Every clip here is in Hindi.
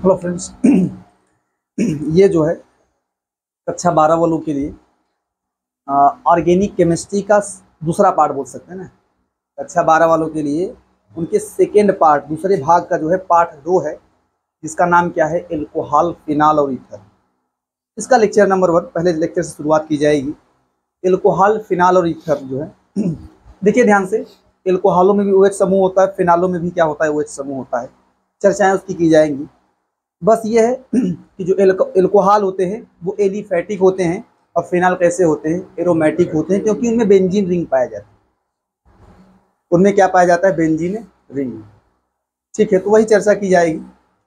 Hello friends. ये जो है कक्षा 12 वालों के लिए ऑर्गेनिक केमिस्ट्री का दूसरा पार्ट बोल सकते हैं ना। कक्षा 12 वालों के लिए उनके सेकेंड पार्ट, दूसरे भाग का जो है पार्ट 2 है, जिसका नाम क्या है, एल्कोहल, फिनाल और ईथर। इसका लेक्चर नंबर 1 पहले लेक्चर से शुरुआत की जाएगी। एल्कोहल, फिनाल और ईथर जो है देखिए ध्यान से, एल्कोहलों में भी OH समूह होता है, फिनालों में भी क्या होता है, OH समूह होता है। चर्चाएं उसकी की जाएंगी। बस ये है कि जो एल्कोहल होते हैं वो एलिफैटिक होते हैं और फिनाल कैसे होते हैं, एरोमेटिक होते हैं, क्योंकि उनमें बेंजीन रिंग पाया जाता है। उनमें क्या पाया जाता है, बेंजीन रिंग। ठीक है, तो वही चर्चा की जाएगी।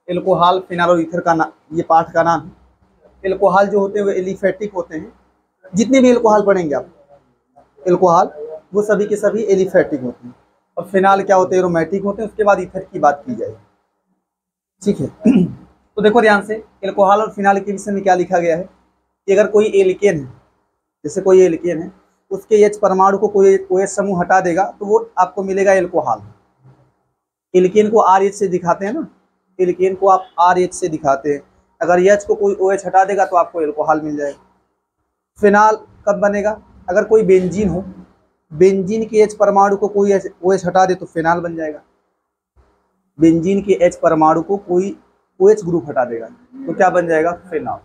एल्कोहल, फिनाल और ईथर का ये पाठ का नाम है। एल्कोहल जो होते हैं वो एलिफैटिक होते हैं। जितने भी एल्कोहल पढ़ेंगे आप, एल्कोहल वो सभी के सभी एलिफैटिक होते हैं। और फिनाल क्या होते हैं, एरोमेटिक होते हैं। उसके बाद ईथर की बात की जाएगी। ठीक है, तो देखो ध्यान से, एल्कोहल और फिनाल के विषय में क्या लिखा गया है कि अगर कोई एल्केन है, जैसे कोई एल्केन है, उसके H परमाणु को कोई OH समूह हटा देगा तो वो आपको मिलेगा एल्कोहल। एल्केन को RH से दिखाते हैं ना, एल्केन को आप RH से दिखाते हैं। अगर H को कोई OH हटा देगा तो आपको एल्कोहल मिल जाएगा। फिनाल कब बनेगा, अगर कोई बेंजीन हो, बेंजीन के H परमाणु को कोई OH हटा दे तो फिनाल बन जाएगा। बेंजीन के H परमाणु को कोई OH ग्रुप हटा देगा तो क्या बन जाएगा, फिनाल।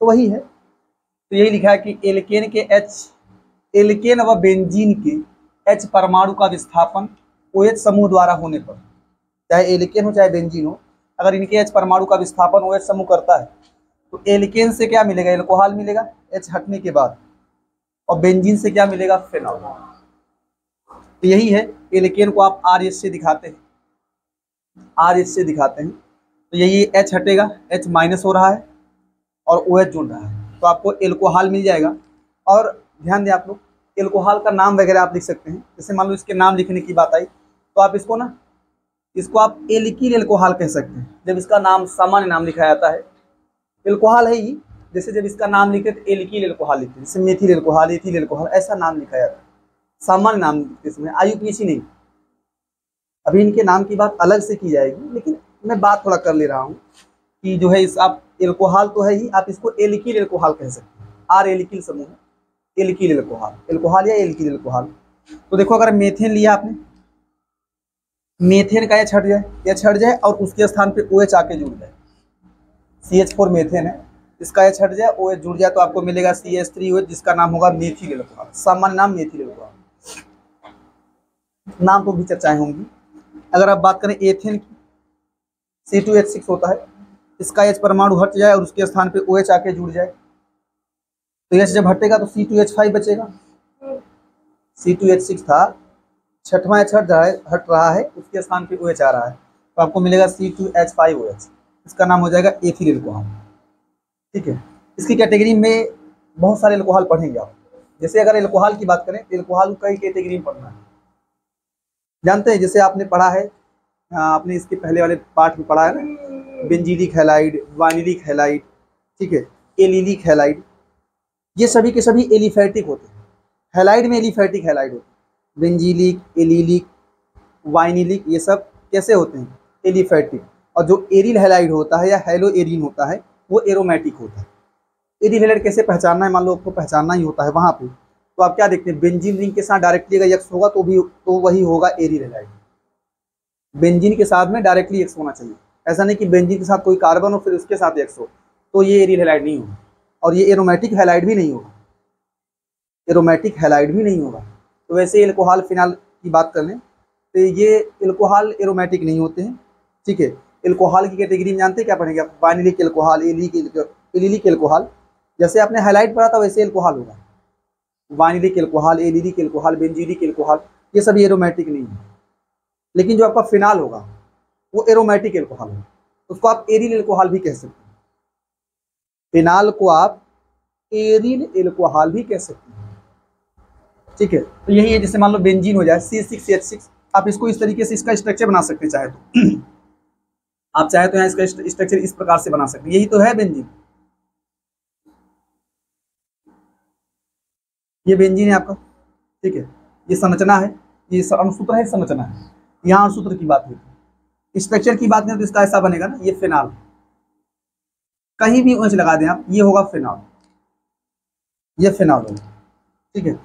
तो वही है, तो यही लिखा है कि एल्केन व बेंजीन के H परमाणु का विस्थापन OH समूह द्वारा होने पर, चाहे एल्केन हो चाहे बेंजीन हो, अगर इनके H परमाणु का विस्थापन OH समूह करता है तो एल्केन से क्या मिलेगा, एल्कोहल मिलेगा H हटने के बाद, और बेंजीन से क्या मिलेगा, फिनाल। तो यही है, एल्केन को आप RH से दिखाते हैं, RH से दिखाते हैं। तो यही H हटेगा, H माइनस हो रहा है और OH जुड़ रहा है तो आपको एल्कोहल मिल जाएगा। और ध्यान दें आप लोग, एल्कोहल का नाम वगैरह आप लिख सकते हैं। जैसे मान लो इसके नाम लिखने की बात आई तो आप इसको ना, इसको आप एल्किल एल्कोहल कह सकते हैं, जब इसका नाम सामान्य नाम लिखा जाता है। एल्कोहल है ही, जैसे जब इसका नाम लिखते तो एल्किल एल्कोहल लिखते, जैसे मेथिल एल्कोहल, एथिल एल्कोहल, ऐसा नाम लिखा जाता है, सामान्य नाम लिखते इसमें, IUPAC नहीं। अभी इनके नाम की बात अलग से की जाएगी, लेकिन मैं बात थोड़ा कर ले रहा हूँ कि जो है इस, आप एल्कोहल तो है ही, आप इसको एल्किल एल्कोहल कह सकते हैं। R एल्किल समूह है, एल्किल एल्कोहल, एल्कोहल या एल्किल एल्कोहल। तो देखो, अगर मेथेन लिया आपने, मेथेन का H हट जाए, H हट जाए और उसके स्थान पे OH आके जुड़ जाए, CH4 मेथेन है, इसका H हट जाए, OH जुड़ जाए तो आपको मिलेगा CH3OH, जिसका नाम होगा मेथिल एल्कोहल, सामान्य नाम मेथिल एल्कोहल। नाम तो भी चर्चाएं होंगी। अगर आप बात करें एथेन की, C2H6 होता है, इसका H परमाणु हट जाए और उसके स्थान पे OH आके जुड़ जाए तो H जब हटेगा तो C2H5 बचेगा। C2H6 था, छठवां H हट रहा है, उसके स्थान पे OH आ रहा है तो आपको मिलेगा C2H5OH, इसका नाम हो जाएगा एथिल एल्कोहल। ठीक है, इसकी कैटेगरी में बहुत सारे एल्कोहल पढ़ेंगे आप। जैसे अगर एल्कोहल की बात करें तो एल्कोहल कई कैटेगरी में पढ़ना है, जानते हैं। जैसे आपने पढ़ा है, आपने इसके पहले वाले पार्ट में पढ़ा है ना, बेंजीलिक हैलाइड, वानिलिक हैलाइड, ठीक है, एलिलिक हैलाइड, ये सभी के सभी एलिफैटिक होते हैं। हैलाइड में एलिफैटिक हैलाइड होते हैं, बेंजीलिक, एलिलिक, वाइनिलिक, ये सब कैसे होते हैं, एलिफैटिक। और जो एरिल हैलाइड होता है या हैलो एरिन होता है वो एरोमेटिक होता है। एरिल हैलाइड कैसे पहचानना है, मान लो आपको पहचानना ही होता है वहाँ पे, तो आप क्या देखते हैं, बेंजीन रिंग के साथ डायरेक्टली अगर X होगा तो वही होगा एरिल हैलाइड। बेंजीन के साथ में डायरेक्टली X होना चाहिए, ऐसा नहीं कि बेंजीन के साथ कोई कार्बन हो फिर उसके साथ X हो, तो ये एरिल हैलाइड नहीं होगा। और ये एरोमेटिक हैलाइड भी नहीं होगा, एरोमेटिक हैलाइड भी नहीं होगा। तो वैसे एल्कोहल, फिनाल की बात कर लें तो ये एल्कोहल एरोमेटिक नहीं होते हैं। ठीक है, एल्कोहल की कैटेगरी में जानते हैं क्या पढ़ेंगे आप, वानिलिक एल्कोहल, एलिलिक एल्कोहल, जैसे आपने हैलाइड पढ़ा था वैसे एल्कोहल होगा। Vinylic alcohol, allylic alcohol, benzylic alcohol, ये सभी एरोमेटिक नहीं है। लेकिन जो आपका फिनाल होगा वो एरोमेटिक एल्कोहल होगा, उसको आप एरिल एल्कोहल भी कह सकते हैं। फिनाल को आप एरिल एल्कोहल भी कह सकते हैं। ठीक है, तो यही है। जैसे मान लो बेंजीन हो जाए C6H6, आप इसको इस तरीके से इसका स्ट्रक्चर बना सकते हैं, चाहे तो आप चाहे तो यहाँ इसका स्ट्रक्चर इस प्रकार से बना सकते हैं, यही तो है बेंजीन। ये बेंजीन है आपका, ठीक है, ये संरचना है, ये अणुसूत्र है, संरचना है। यहाँ अणुसूत्र की बात हुई, स्ट्रक्चर की बात करें तो इसका ऐसा बनेगा ना, ये फिनाल, कहीं भी OH लगा दें आप, ये होगा फिनॉल, ये फिनॉल होगा, ठीक है।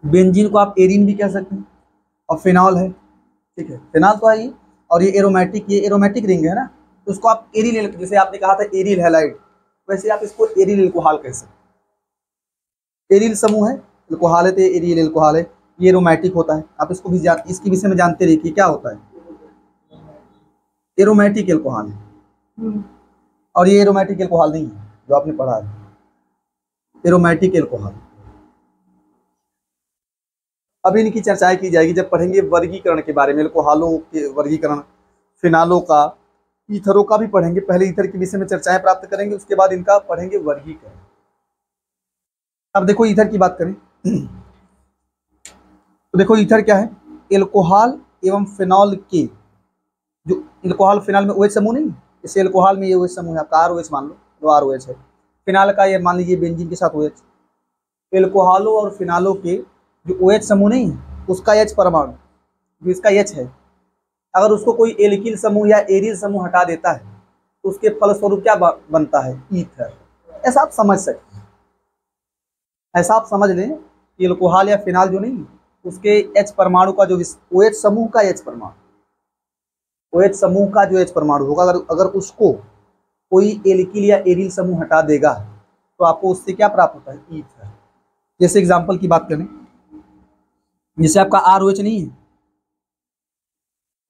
बेंजीन को आप एरीन भी कह सकते हैं और फिनॉल है, ठीक है, फिनॉल तो है ही। और ये एरोमेटिक, ये एरोमेटिक रिंग है ना, तो उसको आप एरिल, जैसे आपने कहा था एरिल हैलाइड, वैसे आप इसको एरिल एल्कोहल कह सकते हैं। एरिल समूह है, एल्कोहल है तो एरिल एल्कोहल है। ये एरोमेटिक होता है, आप इसको भी इसके विषय में जानते रहिए कि क्या होता है। एरोमेटिक एल्कोहल है, और ये एरोमेटिक एल्कोहल नहीं है जो आपने पढ़ा है, एरोमेटिक एल्कोहल। अब इनकी चर्चाएं की जाएगी जब पढ़ेंगे वर्गीकरण के बारे में, एल्कोहलों के वर्गीकरण, फिनालों का, ईथरों का भी पढ़ेंगे। पहले ईथर के विषय में चर्चाएं प्राप्त करेंगे, उसके बाद इनका पढ़ेंगे वर्गीकरण। अब देखो ईथर की बात करें तो देखो ईथर क्या है, एल्कोहल एवं फिनॉल के, जो एल्कोहल फिनॉल में OH समूह नहीं, जैसे एल्कोहल में ये OH समूह है आपका ROH मान लो, तो ROH है। फिनाल का ये मान लीजिए बेंजीन के साथ OH। एल्कोहलों और फिनालों के जो OH समूह नहीं है, उसका H परमाणु, जो इसका H है, अगर उसको कोई एल्किल समूह या एरिल समूह हटा देता है तो उसके फलस्वरूप क्या बनता है, ईथर। ऐसा आप समझ सकते हैं, ऐसा आप समझ लें कि एल्कोहल या फिनाल जो नहीं, उसके H परमाणु का जो OH समूह का H परमाणु, OH समूह का जो H परमाणु होगा, अगर उसको कोई एल्किल या एरिल समूह हटा देगा तो आपको उससे क्या प्राप्त होता है, ईथर। जैसे एग्जांपल की बात करें, जैसे आपका ROH नहीं है,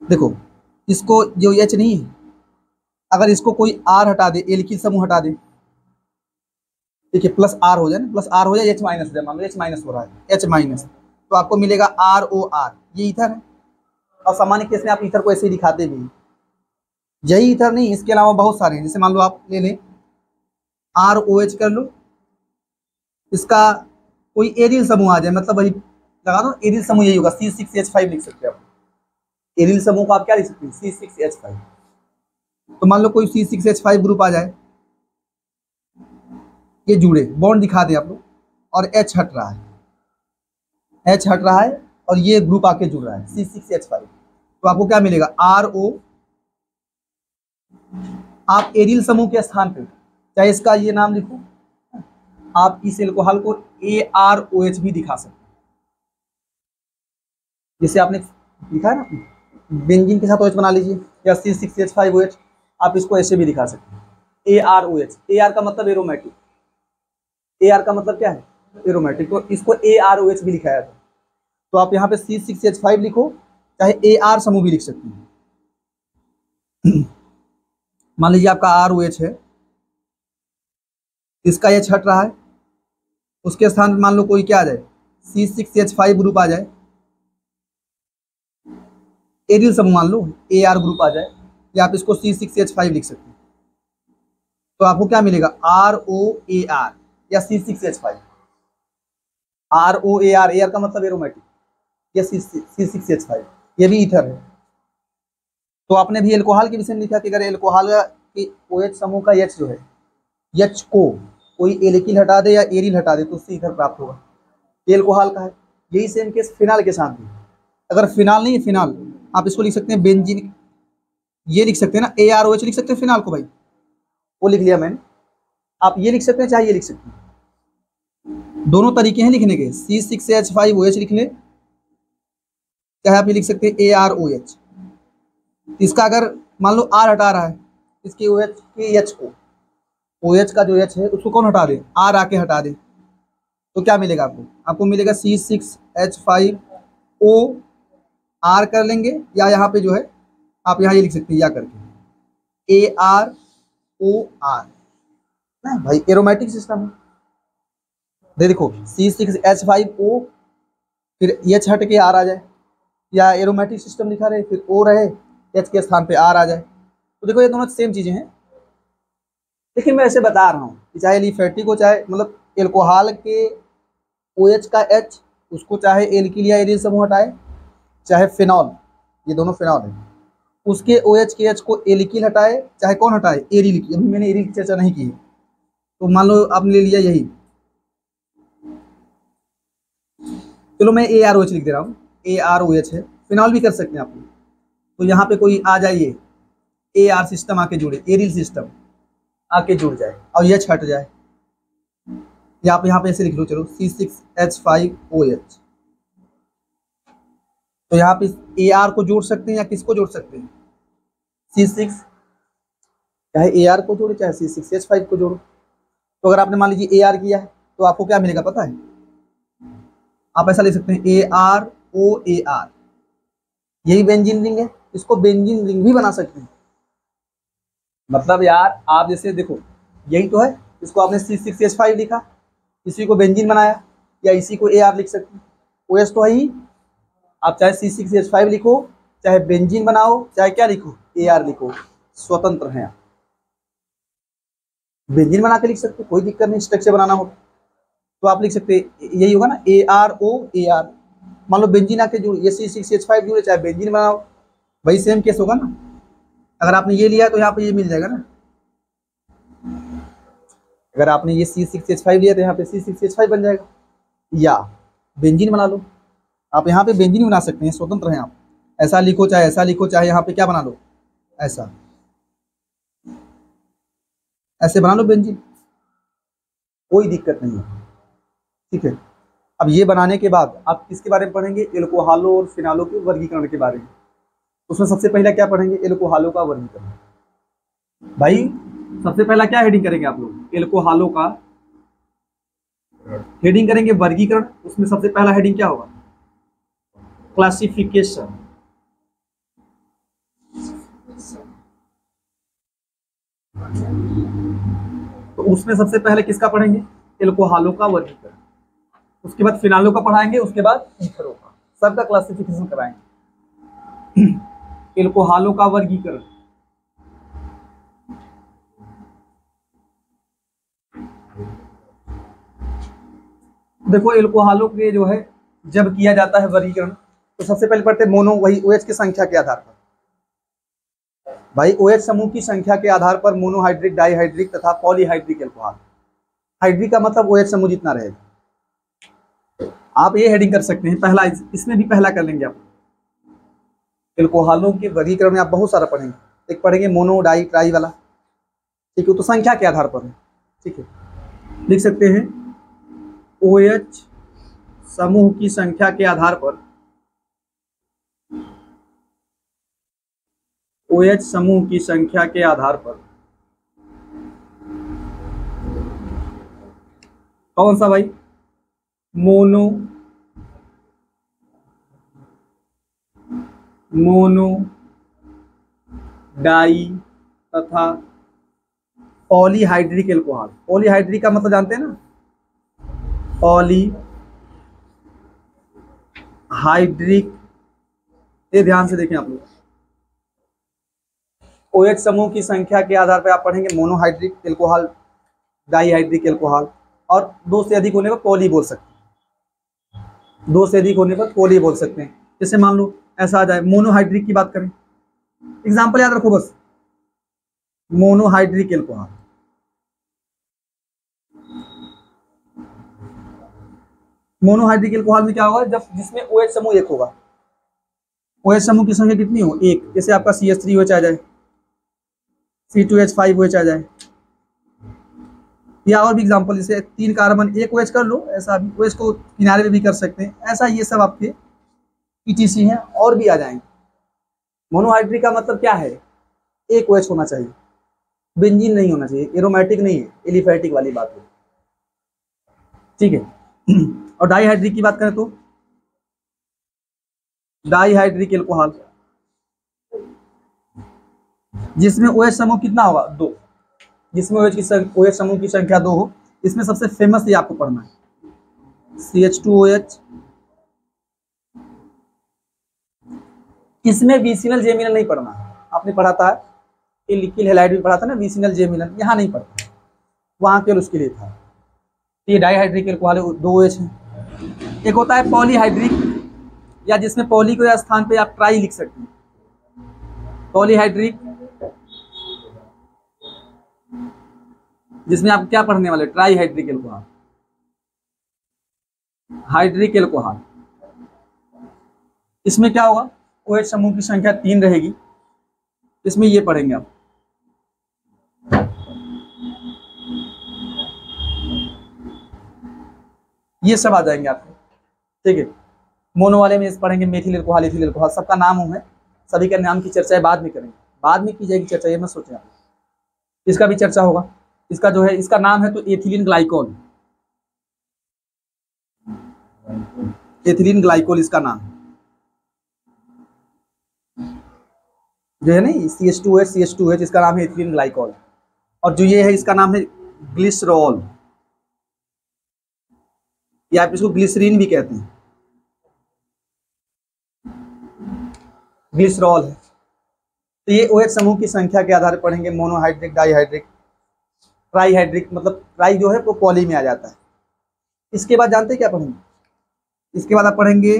देखो इसको जो H नहीं है, अगर इसको कोई R हटा दे, एल्किल समूह हटा दे, ठीक है, प्लस R हो जाए ना, प्लस R हो जाए, H माइनस हो जाए, मान लो H माइनस हो रहा है, H माइनस, तो आपको मिलेगा ROR, ये ईथर है। और सामान्य केस में आप ईथर को ऐसे ही दिखाते भी, यही ईथर नहीं, इसके अलावा बहुत सारे हैं। जैसे मान लो आप ले लें ROH कर लो, इसका कोई एरिल समूह आ जाए, मतलब वही लगा दो, एरिल समूह यही होगा, C6H5 लिख सकते हैं आप। एरिल समूह को आप क्या लिख सकते हैं, C6H5। तो मान लो कोई C6H5 ग्रुप आ जाए, ये जुड़े, बॉन्ड दिखा दें आप लोग, और H हट रहा है, H हट रहा है और ये ग्रुप आके जुड़ रहा है C6H5, तो आपको क्या मिलेगा, RO। आप एरिल समूह के स्थान पे चाहे इसका ये नाम लिखो, आप इस एल्कोहल को AROH भी दिखा सकते हैं। जैसे आपने लिखा है ना, बेंजीन के साथ OH बना लीजिए, या C6H5OH, आप इसको ऐसे भी दिखा सकते हैं, AROH। AR का मतलब एरोमेटिक, AR का मतलब क्या है, एरोमेटिक, तो इसको AROH भी लिखाया था। तो आप यहाँ पे C6H5 लिखो, चाहे AR समूह भी लिख सकते हैं। मान लीजिए आपका ROH है, इसका H हट रहा है, उसके स्थान पे मान लो कोई क्या आ जाए, C6H5 ग्रुप आ जाए, एरिल समूह मान लो AR ग्रुप आ जाए, या आप इसको C6H5 लिख सकते हैं। तो आपको क्या मिलेगा, ROAR या C6H5। ROAR, AR का मतलब एरोमेटिक, या C6H5, ये भी ईथर है। तो आपने भी एल्कोहल के विषय में लिखा कि अगर एल्कोहल के OH समूह का H जो है, H को कोई एल्किल हटा दे या एरिल हटा दे तो उससे ईथर प्राप्त होगा, ये एल्कोहल का है। यही सेम केस फिनाल के साथ भी, अगर फिनाल नहीं है, फिनाल आप इसको लिख सकते हैं बेंजीन, ये लिख सकते हैं ना, AROH लिख सकते हैं फिनाल को, भाई वो लिख लिया मैंने। आप ये लिख सकते हैं, चाहे ये लिख सकते हैं, दोनों तरीके हैं लिखने के, C6H5OH लिख लें, चाहे आप ये लिख सकते हैं AROH। इसका अगर मान लो R हटा रहा है, इसके OH के H को, OH का जो H है उसको कौन हटा दे, R आके हटा दे, तो क्या मिलेगा आपको, आपको मिलेगा C6H5O R कर लेंगे, या यहाँ पे जो है आप यहाँ ये लिख सकते हैं, या करके AROR ना भाई, एरोमेटिक सिस्टम है। देखो C6H5O, फिर H हट के R आ जाए, या एरोमेटिक सिस्टम लिखा रहे, फिर O रहे, H के स्थान पे R आ जाए। तो देखो ये दोनों सेम चीजें हैं, लेकिन मैं ऐसे बता रहा हूँ कि चाहे एलिफेटिक हो, चाहे मतलब एल्कोहल के OH का H, उसको चाहे एल्किल या एरिल समूह हटाए, चाहे फिनॉल, ये दोनों फिनॉल है, उसके OH के H को एल्किल हटाए, चाहे कौन हटाए, एरिल की। अभी मैंने एरिल की चर्चा नहीं की है, तो मान लो आपने ले लिया यही, चलो मैं AROH लिख दे रहा हूँ, AROH है, फिनॉल भी कर सकते हैं आप। तो यहाँ पे कोई आ जाइए, AR सिस्टम आके जुड़े, एरिल सिस्टम, आके जुड़ जाए और ये हट जाए, या आप यहाँ पे ऐसे लिख लो, चलो C6H5OH। तो यहाँ पे AR को जोड़ सकते हैं या किसको जोड़ सकते हैं, C6, चाहे AR को जोड़ो चाहे C6H5 को जोड़ो। तो अगर आपने मान लीजिए AR किया है तो आपको क्या मिलेगा पता है, आप ऐसा लिख सकते हैं AROAR, यही बेंजीन रिंग है, इसको बेंजीन रिंग भी बना सकते हैं। मतलब यार आप जैसे देखो यही तो है, इसको आपने C6H5 लिखा, इसी को बेंजीन बनाया, या इसी को AR लिख सकते हैं, OH तो है ही। आप चाहे C6H5 लिखो, चाहे बेंजीन बनाओ, चाहे क्या लिखो AR लिखो, स्वतंत्र हैं आप। बेंजीन बना के लिख सकते, कोई दिक्कत नहीं, स्ट्रक्चर बनाना हो तो आप लिख सकते, यही होगा ना AROAR। मान लो बेंजीन आके जुड़, ये C6H5 जुड़े, चाहे बेंजीन बनाओ, वही सेम केस होगा ना। अगर आपने ये लिया तो यहाँ पे ये मिल जाएगा ना, अगर आपने ये C6H5 लिया तो यहाँ पे C6H5 बन जाएगा, या बेंजीन बना लो। आप यहाँ पे बेंजीन बना सकते हैं, स्वतंत्र हैं आप, ऐसा लिखो चाहे ऐसा लिखो, चाहे यहाँ पे क्या बना लो, ऐसा ऐसे बना लो बेंजीन, कोई दिक्कत नहीं है, ठीक है। अब ये बनाने के बाद आप किसके बारे में पढ़ेंगे, एल्कोहलों और फिनॉलों के वर्गीकरण के बारे में। उसमें सबसे पहले क्या पढ़ेंगे, एल्कोहलों का वर्गीकरण। भाई सबसे पहला क्या हेडिंग करेंगे आप लोग, एल्कोहलों का हेडिंग करेंगे, वर्गीकरण। उसमें सबसे पहला हेडिंग क्या होगा, क्लासिफिकेशन। तो उसमें सबसे पहले किसका पढ़ेंगे, एल्कोहलों का वर्गीकरण। उसके बाद फिनॉलों का पढ़ाएंगे, उसके बाद ईथरों का, सबका क्लासिफिकेशन कराएंगे। एल्कोहलों का वर्गीकरण, देखो एल्कोहलों के जो है जब किया जाता है वर्गीकरण, तो सबसे पहले पढ़ते हैं मोनो, वही OH की संख्या के आधार पर। भाई OH समूह की संख्या के आधार पर मोनोहाइड्रिक, डाईहाइड्रिक तथा पॉलीहाइड्रिक एल्कोहल। हाइड्रिक का मतलब OH समूह जितना रहेगा। आप ये हेडिंग कर सकते हैं, पहला, इसमें भी पहला कर लेंगे आप। एल्कोहलों के वर्गीकरण में आप बहुत सारा पढ़ेंगे, एक पढ़ेंगे मोनो, डाई, ट्राई वाला, ठीक है, तो संख्या के आधार पर है, ठीक है। लिख सकते हैं OH समूह की संख्या के आधार पर, OH समूह की संख्या के आधार पर कौन सा भाई, मोनो, डाई तथा पॉलीहाइड्रिक एल्कोहल। पॉलीहाइड्रिक का मतलब जानते हैं ना, पॉलीहाइड्रिक, ये ध्यान से देखें आप लोग। OH समूह की संख्या के आधार पर आप पढ़ेंगे मोनोहाइड्रिक एल्कोहल, डाईहाइड्रिक एल्कोहल, और दो से अधिक होने पर पॉली बोल सकते हैं, दो से अधिक होने पर पॉली बोल सकते हैं। जैसे मान लो ऐसा आ जाए, मोनोहाइड्रिक की बात करें, एग्जाम्पल याद रखो बस, मोनोहाइड्रिक एल्कोहल, मोनोहाइड्रिक एल्कोहल में क्या होगा, जब जिसमें OH समूह एक होगा, OH समूह की संख्या कितनी हो, एक। जैसे आपका CH3OH आ जाए, C2H5OH आ जाए, या और भी एग्जांपल, जैसे 3 कार्बन 1 OH कर लो, ऐसा भी OH को किनारे पे भी कर सकते हैं, ऐसा ये सब आपके ETC हैं, और भी आ जाएंगे। मोनोहाइड्रिक का मतलब क्या है, एक OH होना चाहिए, बेंजीन नहीं होना चाहिए, एरोमेटिक नहीं है, एलिफैटिक वाली बात है, ठीक है। और डाईहाइड्रिक की बात करें तो डाईहाइड्रिक एल्कोहल, जिसमें OH समूह कितना होगा, 2, जिसमें OH समूह की संख्या 2 हो। इसमें सबसे फेमस ये आपको पढ़ना है, CH2OH। इसमें विसिनल जेमिनल नहीं पढ़ना है, आपने पढ़ा था लिकिल हैलाइड में पढ़ा था ना, विसिनल जेमिनल यहाँ नहीं पढ़ता, वहाँ केवल उसके लिए था। ये डाईहाइड्रिक एल्कोहल 2 OH है। एक होता है पॉलीहाइड्रिक, या जिसमें पॉली के स्थान पे आप ट्राई लिख सकते हैं, पॉलीहाइड्रिक, जिसमें आप क्या पढ़ने वाले, ट्राईहाइड्रिक एल्कोहल, हाइड्रिक एल्कोहल। इसमें क्या होगा, OH समूह की संख्या 3 रहेगी, इसमें ये पढ़ेंगे आप, ये सब आ जाएंगे आपके, ठीक है। मोनो वाले में पढ़ेंगे मेथिल एल्कोहल, इथिल एल्कोहल, सबका नाम है, सभी के नाम की चर्चा बाद में करेंगे, बाद में की जाएगी चर्चा, ये मत सोचें आप। इसका भी चर्चा होगा। इसका जो है, इसका नाम है तो एथिलीन ग्लाइकोल, एथिलीन ग्लाइकोल इसका नाम जो है ना, CH2H CH2H, इसका नाम है एथिलीन ग्लाइकोल। और जो ये है इसका नाम है ग्लिसरॉल, या आप इसको ग्लिसरीन भी कहते हैं, ग्लिसरॉल है। तो ये OH समूह की संख्या के आधार पर पढ़ेंगे, मोनोहाइड्रिक, डाईहाइड्रिक, ट्राईहाइड्रिक, मतलब ट्राई जो है वो पॉली में आ जाता है। इसके बाद जानते हैं क्या पढ़ेंगे, इसके बाद आप पढ़ेंगे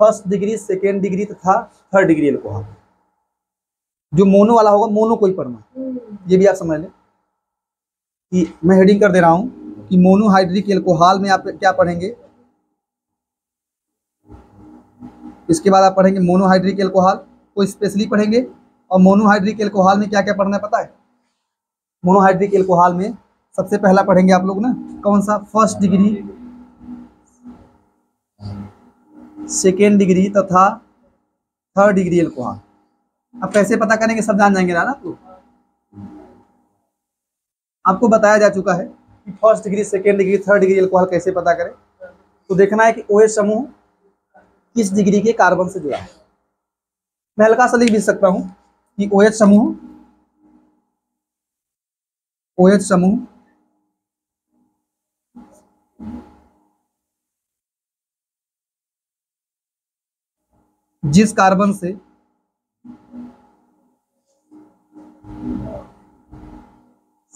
फर्स्ट डिग्री, सेकेंड डिग्री तथा थर्ड डिग्री एल्कोहल। जो मोनो वाला होगा, मोनो को ही पढ़ना, ये भी आप समझ लें कि मैं हेडिंग कर दे रहा हूं कि मोनोहाइड्रिक एल्कोहल में आप क्या पढ़ेंगे। इसके बाद आप पढ़ेंगे मोनोहाइड्रिक एल्कोहल को स्पेशली पढ़ेंगे। और मोनोहाइड्रिक एल्कोहल में क्या क्या पढ़ना है पता है? मोनोहाइड्रिक एल्कोहल में सबसे पहला पढ़ेंगे आप लोग ना, कौन सा, फर्स्ट डिग्री, सेकेंड डिग्री तथा थर्ड डिग्री एल्कोहल। अब कैसे पता करेंगे सब जान जाएंगे ना आप लोग। आपको बताया जा चुका है कि first degree, second degree, third degree alcohol कैसे पता करें। तो देखना है कि OH समूह किस डिग्री के कार्बन से जुड़ा है। मैं हल्का सा लिख भी सकता हूं कि OH समूह जिस कार्बन से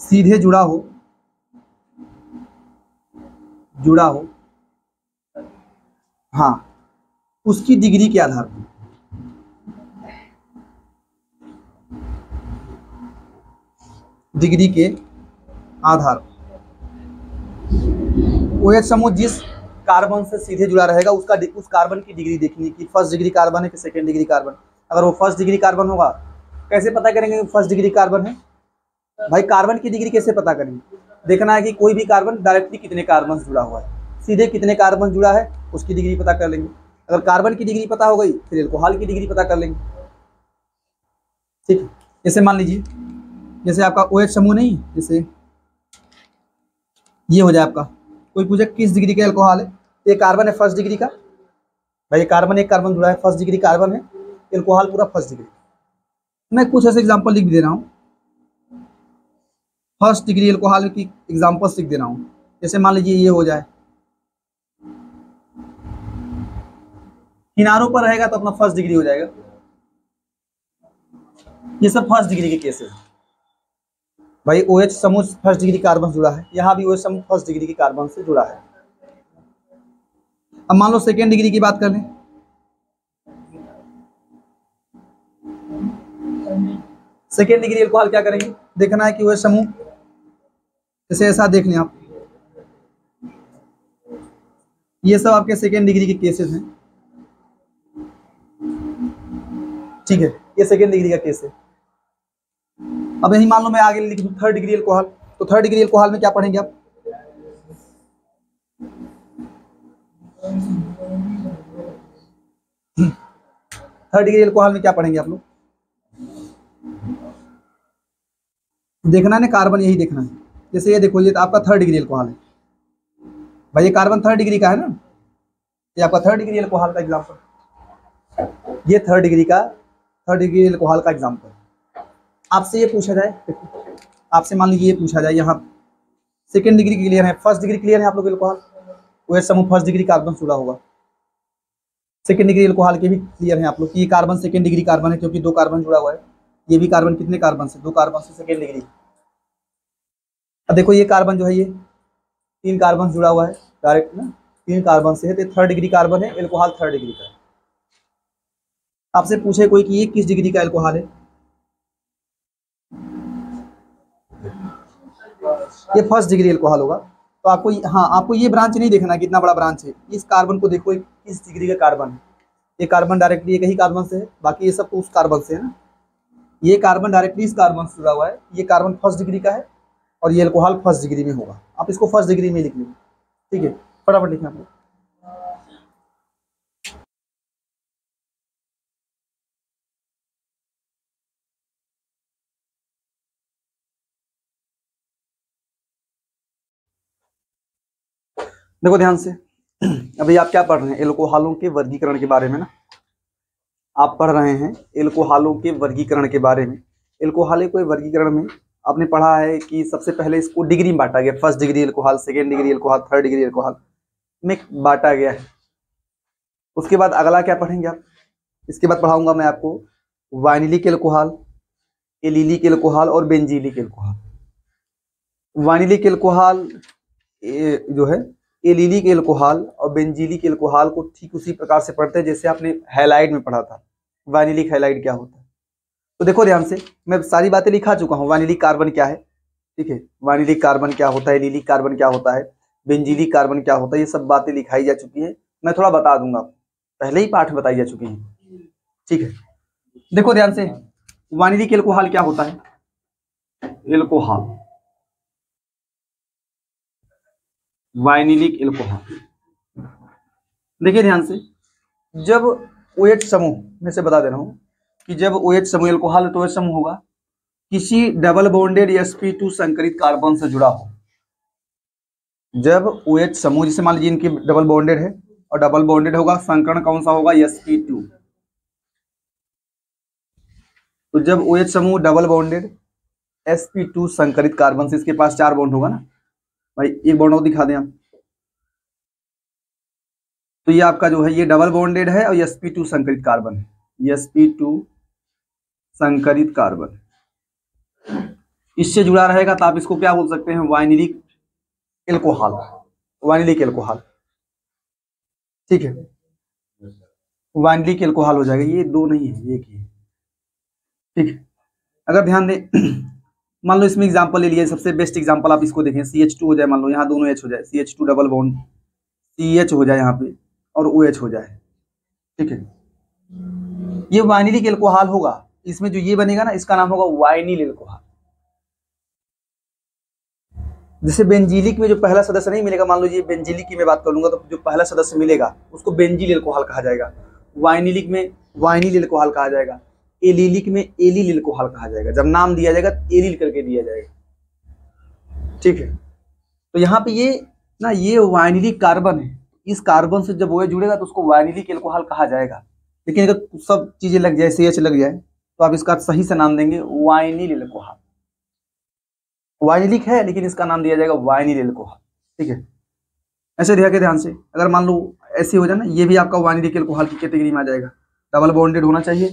सीधे जुड़ा हो हाँ, उसकी डिग्री के आधार पर, डिग्री के आधार पर OH समूह जिस कार्बन से सीधे जुड़ा रहेगा उस कार्बन की डिग्री देखनी कि फर्स्ट डिग्री कार्बन है कि सेकेंड डिग्री कार्बन। अगर वो फर्स्ट डिग्री कार्बन होगा, कैसे पता करेंगे कि फर्स्ट डिग्री कार्बन है? भाई कार्बन की डिग्री कैसे पता करेंगे? देखना है कि कोई भी कार्बन डायरेक्टली कितने कार्बन से जुड़ा हुआ है, सीधे कितने कार्बन जुड़ा है, उसकी डिग्री पता कर लेंगे। अगर कार्बन की डिग्री पता हो गई, फिर एल्कोहल की डिग्री पता कर लेंगे, ठीक है। जैसे मान लीजिए, जैसे आपका OH समूह नहीं, जैसे ये हो जाए आपका, कोई पूछे किस डिग्री का एल्कोहल है, ये कार्बन है फर्स्ट डिग्री का, भाई ये कार्बन, एक कार्बन जुड़ा है, फर्स्ट डिग्री कार्बन है, एल्कोहल पूरा फर्स्ट डिग्री। मैं कुछ ऐसे एग्जांपल लिख दे रहा हूँ, फर्स्ट डिग्री एल्कोहल की एग्जांपल्स लिख दे रहा हूँ। जैसे मान लीजिए ये हो जाए, किनारों पर रहेगा तो अपना फर्स्ट डिग्री हो जाएगा। ये सब फर्स्ट डिग्री के केसेस हैं। भाई OH समूह फर्स्ट डिग्री कार्बन जुड़ा है, यहाँ भी OH समूह फर्स्ट डिग्री के कार्बन से जुड़ा है। अब मान लो सेकेंड डिग्री की बात कर लें, सेकेंड डिग्री एल्कोहल क्या करेंगे, देखना है कि OH समूह, जैसे ऐसा देख लें आप, ये सब आपके सेकेंड डिग्री के केसेस हैं, ठीक है, ये सेकेंड डिग्री का केस है। अब यही मान लो मैं आगे लिख दूं थर्ड डिग्री एल्कोहल, तो थर्ड डिग्री एल्कोहल में क्या पढ़ेंगे आप, थर्ड डिग्री एल्कोहल में क्या पढ़ेंगे आप लोग, देखना है ना, कार्बन यही देखना है। जैसे ये देखो, ये तो आपका थर्ड डिग्री एल्कोहल है, भाई ये कार्बन थर्ड डिग्री का है ना, ये आपका थर्ड डिग्री एल्कोहल का एग्जांपल, ये थर्ड डिग्री एल्कोहल का एग्जांपल। आपसे ये पूछा जाए, आपसे मान लीजिए ये पूछा जाए, यहाँ सेकेंड डिग्री क्लियर है, फर्स्ट डिग्री क्लियर है आप लोग एल्कोहल, OH समूह फर्स्ट डिग्री कार्बन जुड़ा होगा, सेकेंड डिग्री एल्कोहल के भी क्लियर है आप लोग कि ये कार्बन सेकेंड डिग्री कार्बन है, क्योंकि 2 कार्बन जुड़ा हुआ है। ये भी कार्बन कितने कार्बन से, 2 कार्बन से सेकेंड डिग्री। अब देखो ये कार्बन जो है, ये 3 कार्बन जुड़ा हुआ है डायरेक्ट ना, 3 कार्बन से है, तो थर्ड डिग्री कार्बन है, एल्कोहल थर्ड डिग्री का है। आपसे पूछे कोई कि ये किस डिग्री का एल्कोहल है, ये फर्स्ट डिग्री एल्कोहल होगा, तो आपको हाँ, आपको ये ब्रांच नहीं देखना कितना बड़ा ब्रांच है, इस कार्बन को देखो किस डिग्री का कार्बन है। ये कार्बन डायरेक्टली एक ही कार्बन से है, बाकी ये सब तो उस कार्बन से है ना। ये कार्बन डायरेक्टली इस कार्बन से जुड़ा हुआ है, ये कार्बन फर्स्ट डिग्री का है, और ये एल्कोहल फर्स्ट डिग्री में होगा। आप इसको फर्स्ट डिग्री में लिख लीजिए, ठीक है। फटाफट लिखना आप लोग। देखो ध्यान से, अभी आप क्या पढ़ रहे हैं, एल्कोहलों के वर्गीकरण के बारे में ना आप पढ़ रहे हैं, एल्कोहलों के वर्गीकरण के बारे में। एल्कोहल के वर्गीकरण में आपने पढ़ा है कि सबसे पहले इसको डिग्री में बांटा गया, first degree alcohol, second degree alcohol, third degree alcohol में बांटा गया है। उसके बाद अगला क्या पढ़ेंगे आप, इसके बाद पढ़ाऊंगा मैं आपको वाइनिलिक एल्कोहल, एलिलिक एल्कोहल और बेंजीलिक एल्कोहल। वाइनिलिक एल्कोहल जो है, एलिलिक एल्कोहल और बेंजीलिक एल्कोहल को ठीक उसी प्रकार से पढ़ते हैं जैसे आपने हैलाइड में पढ़ा था। वाइनिलिक हैलाइड क्या होता है, तो देखो ध्यान से, मैं सारी बातें लिखा चुका हूँ। वाइनिलिक कार्बन क्या है, ठीक है, वाइनिलिक कार्बन क्या होता है, एलिलिक कार्बन क्या होता है, बेंजीलिक कार्बन क्या होता है, ये सब बातें लिखाई जा चुकी है। मैं थोड़ा बता दूंगा, पहले ही पाठ बताई जा चुकी है, ठीक है। देखो ध्यान से, वाइनिलिक एल्कोहल क्या होता है, एल्कोहल, वाइनिलिक एल्कोहल, देखिए ध्यान से, जब OH समूह, मैं से बता दे रहा हूं कि जब OH समूह एल्कोहल तो OH समूह होगा किसी डबल बॉन्डेड sp2 संकरित कार्बन से जुड़ा हो। जब OH समूह, जिसे मान लीजिए इनकी डबल बॉन्डेड है और डबल बॉन्डेड होगा, संकरण कौन सा होगा, sp2। तो जब OH समूह डबल बॉन्डेड sp2 संकरित कार्बन से, इसके पास 4 बॉन्ड होगा ना भाई, एक बॉन्ड और दिखा दें आप, तो ये आपका जो है ये डबल बॉन्डेड है और sp2 संकरित कार्बन है, sp2 संकरित कार्बन इससे जुड़ा रहेगा, तो आप इसको क्या बोल सकते हैं, वाइनिलिक एल्कोहल, वाइनिलिक एल्कोहल, ठीक है, वाइनिलिक एल्कोहल हो जाएगा। ये दो नहीं है, एक ही है, ठीक है। अगर ध्यान दें, मान लो इसमें एग्जांपल ले लिए, सबसे बेस्ट एग्जांपल आप इसको देखें, CH2 हो जाए, मान लो यहाँ दोनों H हो जाए, CH2 डबल बॉन्ड CH हो जाए यहाँ पे और OH हो जाए, ठीक है, ये वाइनिलिक एल्कोहल होगा। इसमें जो ये बनेगा ना, इसका नाम होगा वाइनिल एल्कोहल। जैसे बेंजीलिक में जो पहला सदस्य नहीं मिलेगा, मान लो ये बेंजीलिक की मैं बात कर लूंगा, तो जो पहला सदस्य मिलेगा उसको बेंजील एल्कोहल कहा जाएगा। वाइनिलिक में वाइनिल एल्कोहल कहा जाएगा, एलिलिक में एलिल एल्कोहल कहा जाएगा। जब नाम दिया जाएगा एलिल करके दिया जाएगा, ठीक है। तो यहाँ पे ये ना, ये वाइनिलिक कार्बन है, इस कार्बन से जब OH जुड़ेगा तो उसको वाइनिलिक एल्कोहल कहा जाएगा। लेकिन अगर सब चीजें लग जाए, CH लग जाए, तो आप इसका सही से नाम देंगे वाइनिल एल्कोहल। वाइनिलिक है लेकिन इसका नाम दिया जाएगा वाइनिल एल्कोहल, ठीक है। ऐसे ध्यान के ध्यान से, अगर मान लो ऐसे हो जाए ना, ये भी आपका वाइनिलिक एल्कोहल की कैटेगरी में आ जाएगा। डबल बॉन्डेड होना चाहिए,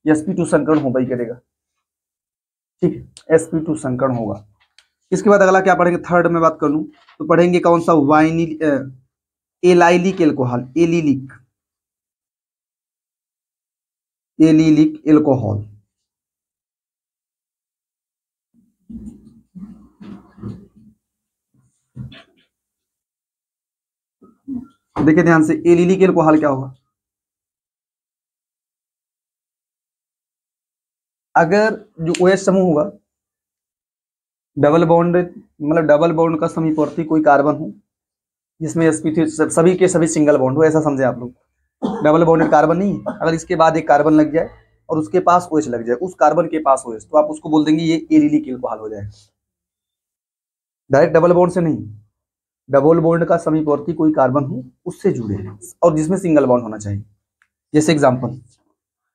sp2 संकरण हो ही करेगा, ठीक है, sp2 संकरण होगा। इसके बाद अगला क्या पढ़ेंगे, थर्ड में बात कर लूं तो पढ़ेंगे कौन सा, vinyl allylic alcohol, allylic, allylic alcohol, देखिए ध्यान से, एलिलिक एल्कोहल क्या होगा, अगर जो OH समूह होगा डबल बॉन्ड, मतलब डबल बॉन्ड का समीपवर्ती कोई कार्बन हो जिसमें sp2 सभी के सभी सिंगल बॉन्ड हो, ऐसा समझे आप लोग। डबल बॉन्डेड कार्बन नहीं है, अगर इसके बाद एक कार्बन लग जाए और उसके पास OH लग जाए, उस कार्बन के पास OH, तो आप उसको बोल देंगे ये एलिलिक एल्कोहल हो जाएगा। डायरेक्ट डबल बॉन्ड से नहीं, डबल बॉन्ड का समीपवर्ती कोई कार्बन हो उससे जुड़े और जिसमें सिंगल बॉन्ड होना चाहिए। जैसे एग्जांपल,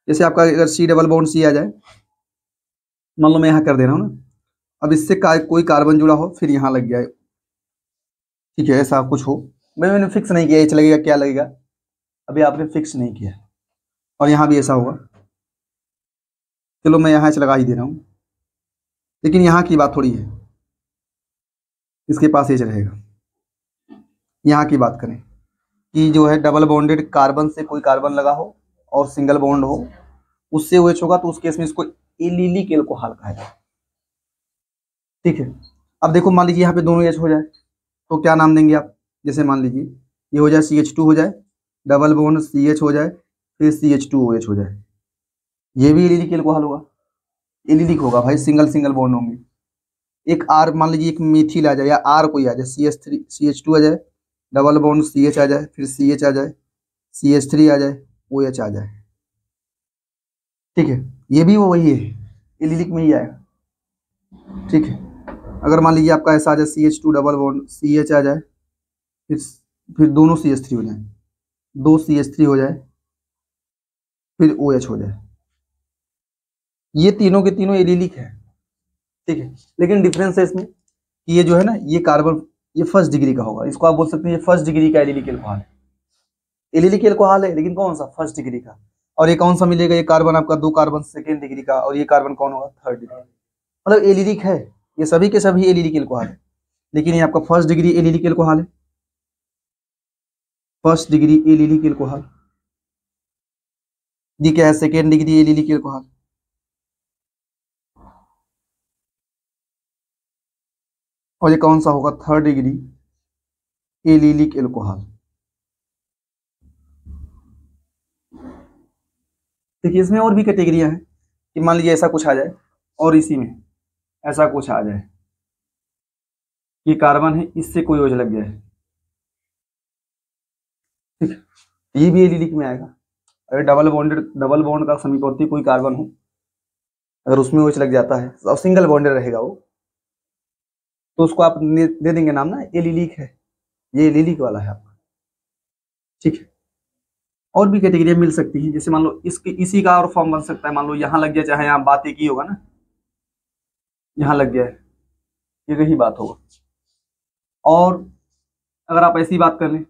जैसे आपका अगर C डबल बॉन्ड C आ जाए, मान लो मैं यहाँ कर दे रहा हूँ ना, अब इससे कोई कार्बन जुड़ा हो फिर यहाँ लग गया, ठीक है, ऐसा कुछ हो, मैंने फिक्स नहीं किया H लगेगा क्या लगेगा, अभी आपने फिक्स नहीं किया, और यहाँ भी ऐसा होगा, चलो मैं यहाँ H लगा ही दे रहा हूँ, लेकिन यहाँ की बात थोड़ी है, इसके पास H रहेगा। यहाँ की बात करें कि जो है डबल बॉन्डेड कार्बन से कोई कार्बन लगा हो और सिंगल बॉन्ड हो, उससे OH होगा, तो उस केस में इसको एलिलिक एल्कोहल कहा जाए, ठीक है। अब देखो मान लीजिए यहाँ पे दोनों H हो जाए तो क्या नाम देंगे आप, जैसे मान लीजिए ये हो जाए CH2 हो जाए, डबल बॉन्ड CH हो जाए, फिर CH2OH हो जाए, ये भी एलिलिक एल्कोहल होगा, एलिलिक होगा भाई, सिंगल सिंगल बॉन्ड होंगे। एक R मान लीजिए, एक मिथिल आ जाए या R कोई आ जाए, CH3 CH2 आ जाए, डबल बॉन्ड CH आ जाए, फिर CH आ जाए, CH3 आ जाए, OH आ जाए। ठीक है, ये भी वो वही है, एलिलिक में ही आएगा। ठीक है, अगर मान लीजिए आपका ऐसा आ जाए CH2 डबल बॉन्ड CH आ जाए, फिर दोनों CH3 हो जाए, 2 CH3 हो जाए, फिर OH हो जाए, ये तीनों के तीनों एलिलिक है। ठीक है, लेकिन डिफरेंस है इसमें कि ये जो है ना, ये कार्बन ये फर्स्ट डिग्री का होगा, इसको आप बोल सकते हैं ये फर्स्ट डिग्री का एलिलिक एल्कोहल है। एलिलिक एल्कोहल है, लेकिन कौन सा? फर्स्ट डिग्री का। और ये कौन सा मिलेगा? ये कार्बन आपका 2 कार्बन सेकेंड डिग्री का, और ये कार्बन कौन होगा? Third degree. मतलब एलिलिक है, ये सभी के सभी एलिलिक एल्कोहल है, लेकिन ये आपका फर्स्ट डिग्री एलिलिक एल्कोहल है, फर्स्ट डिग्री एलिलिक एल्कोहल। ये क्या है? Second degree allylic alcohol. और ये कौन सा होगा? Third degree allylic alcohol. देखिए, इसमें और भी कैटेगरियां हैं कि मान लीजिए ऐसा कुछ आ जाए, और इसी में ऐसा कुछ आ जाए, ये कार्बन है, इससे कोई OH लग जाए, ठीक है, ये भी एलिलिक में आएगा। अगर डबल बॉन्ड का समीपवर्ती कोई कार्बन हो, अगर उसमें OH लग जाता है, और सिंगल बॉन्डेड रहेगा वो, तो उसको आप दे देंगे नाम ना एलिलिक है, ये एलिलिक वाला है आपका। ठीक है, और भी कैटेगरियां मिल सकती हैं, जैसे मान लो इसी का और फॉर्म बन सकता है, मान लो यहाँ लग गया, चाहे यहाँ बात एक ही होगा ना, यहाँ लग गया है, ये रही बात होगा। और अगर आप ऐसी बात कर लें,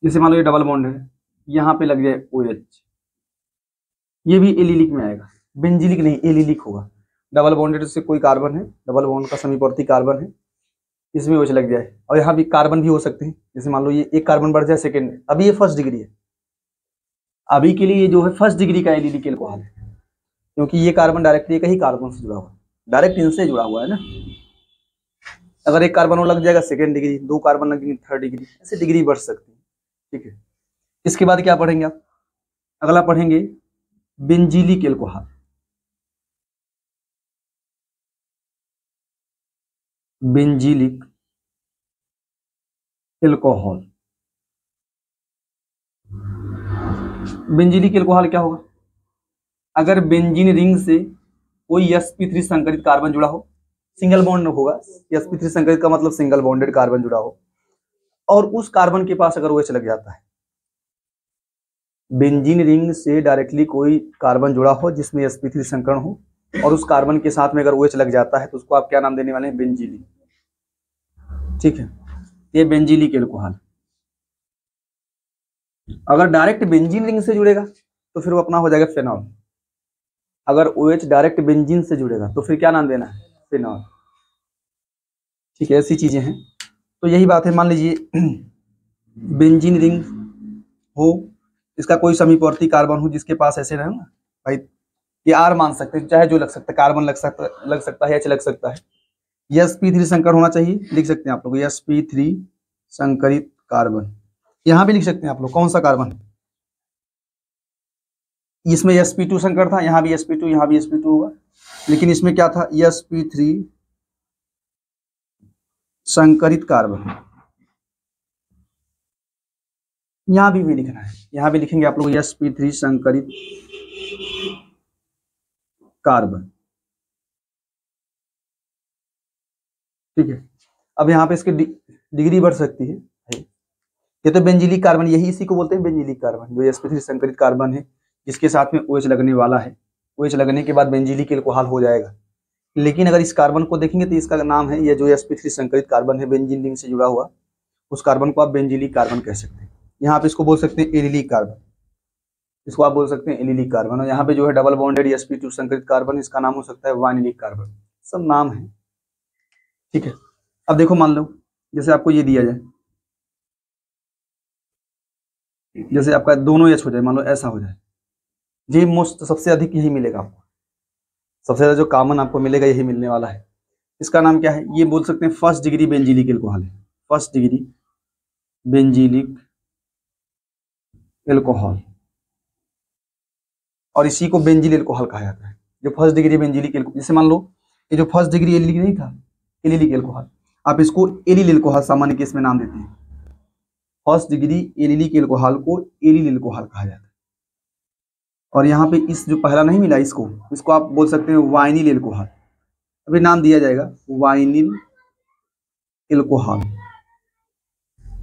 जैसे मान लो ये डबल बॉन्ड है, यहाँ पे लग जाए OH, ये भी एलिलिक में आएगा, बेंजिलिक नहीं, एलिलिक होगा। डबल बॉन्डेड से कोई कार्बन है, डबल बॉन्ड का समीपवर्ती कार्बन है, इसमें OH लग जाए, और यहाँ भी कार्बन भी हो सकते हैं, जैसे मान लो ये एक कार्बन बढ़ जाए सेकेंड, अभी ये फर्स्ट डिग्री है, अभी के लिए ये जो है फर्स्ट डिग्री का एलिलिक एल्कोहल है, क्योंकि ये कार्बन डायरेक्टली एक ही कार्बन से जुड़ा हुआ है, डायरेक्ट इनसे जुड़ा हुआ है ना। अगर एक कार्बन वो लग जाएगा सेकेंड डिग्री, 2 कार्बन लगेंगे थर्ड डिग्री, ऐसे डिग्री बढ़ सकती है। ठीक है, इसके बाद क्या पढ़ेंगे आप? अगला पढ़ेंगे benzylic alcohol. Benzylic alcohol, benzylic alcohol क्या होगा? अगर बेंजीन रिंग से कोई sp3 संकरित कार्बन जुड़ा हो, सिंगल बॉन्ड होगा, sp3 संकरित का मतलब सिंगल बॉन्डेड कार्बन जुड़ा हो, और उस कार्बन के पास अगर OH लग जाता है, बेंजीन रिंग से डायरेक्टली कोई कार्बन जुड़ा हो जिसमें sp3 संकरण हो, और उस कार्बन के साथ में अगर OH लग जाता है, तो उसको आप क्या नाम देने वाले हैं? बेंजीलिक। ठीक है, ये बेंजीलिक एल्कोहल। अगर डायरेक्ट बेंजीन रिंग से जुड़ेगा तो फिर वो अपना हो जाएगा फेनॉल। अगर OH डायरेक्ट बेंजीन से जुड़ेगा तो फिर क्या नाम देना है? फेनॉल। ठीक है, ऐसी चीजें हैं। तो यही बात है, मान लीजिए बेंजीन रिंग हो, इसका कोई समीपवर्ती कार्बन हो जिसके पास ऐसे रहे ना भाई, ये R मान सकते हैं, चाहे जो लग सकता है, कार्बन लग सकता है, H लग सकता है, sp3 संकर होना चाहिए, लिख सकते हैं आप लोग sp3 संकरित कार्बन। यहाँ भी लिख सकते हैं आप लोग कौन सा कार्बन, इसमें sp2 संकर था, यहाँ भी sp2, यहाँ भी sp2 होगा, लेकिन इसमें क्या था? sp3 संकरित कार्बन। यहाँ भी लिखना है, यहाँ भी लिखेंगे आप लोग sp3 संकरित कार्बन। ठीक है, अब यहाँ पे इसकी डिग्री बढ़ सकती है। ये तो बेंजीलिक कार्बन, यही इसी को बोलते हैं बेंजीलिक कार्बन, जो sp3 संकरित कार्बन है जिसके साथ में OH लगने वाला है। OH लगने के बाद बेंजीलिक एल्कोहल हो जाएगा। लेकिन अगर इस कार्बन को देखेंगे तो इसका नाम है, ये जो sp3 संकरित कार्बन है बेंजीन रिंग से जुड़ा हुआ, उस कार्बन को आप बेंजीलिक कार्बन कह सकते हैं। यहाँ पे इसको बोल सकते हैं एलिलिक कार्बन, इसको आप बोल सकते हैं एलिलिक कार्बन। और यहाँ पे जो है डबल बॉन्डेड sp2 संकरित कार्बन, इसका नाम हो सकता है वानिलिक कार्बन। सब नाम है। ठीक है, अब देखो, मान लो जैसे आपको ये दिया जाए, जैसे आपका दोनों H हो जाए, मान लो ऐसा हो जाए, जी मोस्ट सबसे अधिक यही मिलेगा आपको, सबसे ज्यादा जो कॉमन आपको मिलेगा यही मिलने वाला है। इसका नाम क्या है? ये बोल सकते हैं फर्स्ट डिग्री बेंजीलिक एल्कोहल है, फर्स्ट डिग्री बेंजीलिक एल्कोहल, और इसी को बेंजील एल्कोहल कहा जाता है, जो फर्स्ट डिग्री बेंजीलिक एल्कोहल। जैसे मान लो ये जो फर्स्ट डिग्री एलिलिक नहीं था, एलिलिक एल्कोहल, आप इसको एलिल एल्कोहल सामान्य केस में नाम देते हैं। फर्स्ट डिग्री एलिलिक एल्कोहल को एलिल एल्कोहल कहा जाता है। और यहाँ पे इस जो पहला नहीं मिला इसको आप बोल सकते हैं वाइनिल एल्कोहल। अभी नाम दिया जाएगा वाइनिल एल्कोहल,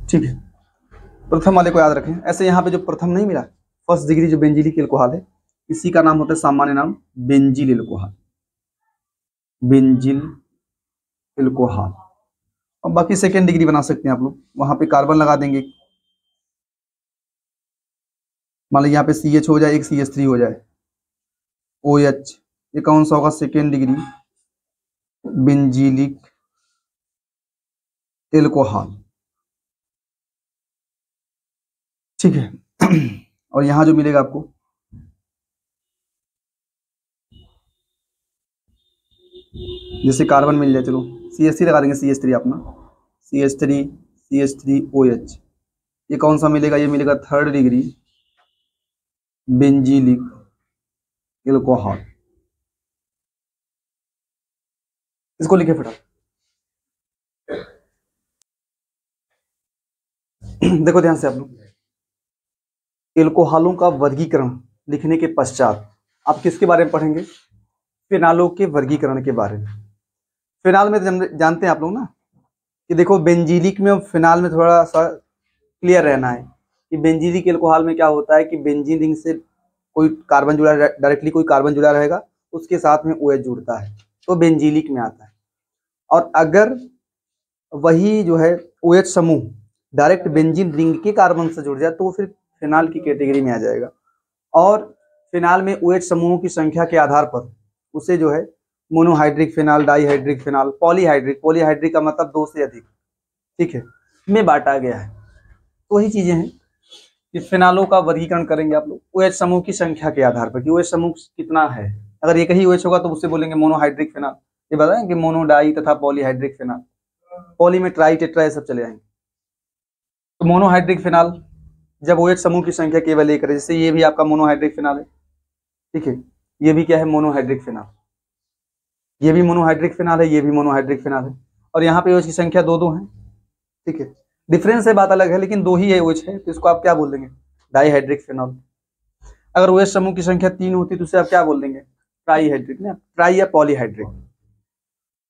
ठीक है। प्रथम वाले को याद रखें। ऐसे यहाँ पे जो प्रथम नहीं मिला, फर्स्ट डिग्री जो बेंजीलिक एल्कोहल है, इसी का नाम होता है सामान्य नाम बेंजील एल्कोहल, बेंजील एल्कोहल। और बाकी सेकेंड डिग्री बना सकते हैं आप लोग, वहां पे कार्बन लगा देंगे, मान लीजिए यहाँ पे CH हो जाए, एक CH3 हो जाए, OH, ये कौन सा होगा? सेकेंड डिग्री बेंजीलिक एल्कोहल, ठीक है। और यहाँ जो मिलेगा आपको जैसे कार्बन मिल जाए, चलो CH3 लगा देंगे, CH3 अपना, CH3 OH, ये कौन सा मिलेगा? ये मिलेगा थर्ड डिग्री बेंजीलिक एल्कोहल। इसको लिखे फटाफट। देखो ध्यान से आप लोग, एल्कोहलों का वर्गीकरण लिखने के पश्चात आप किसके बारे में पढ़ेंगे? फिनालों के वर्गीकरण के बारे में। फिनाल में जानते हैं आप लोग ना कि देखो बेंजीलिक में और फिनाल में थोड़ा सा क्लियर रहना है कि बेंजीलिक एल्कोहल में क्या होता है कि बेंजीन रिंग से कोई कार्बन जुड़ा, डायरेक्टली कोई कार्बन जुड़ा रहेगा, उसके साथ में OH जुड़ता है, तो बेंजीलिक में आता है। और अगर वही जो है OH समूह डायरेक्ट बेंजीन रिंग के कार्बन से जुड़ जाए तो फिर फिनाल की कैटेगरी में आ जाएगा। और फिनाल में OH समूहों की संख्या के आधार पर उसे जो है monohydric phenol, dihydric phenol, polyhydric, polyhydric का मतलब 2 से अधिक, ठीक है, में बांटा गया है। तो वही चीजें हैं कि फिनालों का वर्गीकरण करेंगे आप लोग OH समूह की संख्या के आधार पर कि OH समूह कितना है। अगर एक ही OH होगा तो उससे बोलेंगे मोनोहाइड्रिक फिनाल। ये बताएं कि मोनो, डाई तथा पॉलीहाइड्रिक फिनाल, पॉली में ट्राई, टेट्रा, ये सब चले जाएंगे। तो मोनोहाइड्रिक फिनाल जब OH समूह की संख्या केवल 1 है, जैसे ये भी आपका मोनोहाइड्रिक फिनाल है, ठीक है, ये भी क्या है? Monohydric phenol. ये भी मोनोहाइड्रिक फिनाल है, ये भी मोनोहाइड्रिक फिनाल है। और यहाँ पे OH की संख्या 2 है, ठीक है, डिफरेंस है, बात अलग है, लेकिन 2 ही है OH है, तो इसको आप क्या बोल देंगे? Dihydric phenol. अगर OH समूह की संख्या 3 होती तो उसे आप क्या बोल देंगे? ट्राईहाइड्रिक ना, ट्राई या पॉलीहाइड्रिक,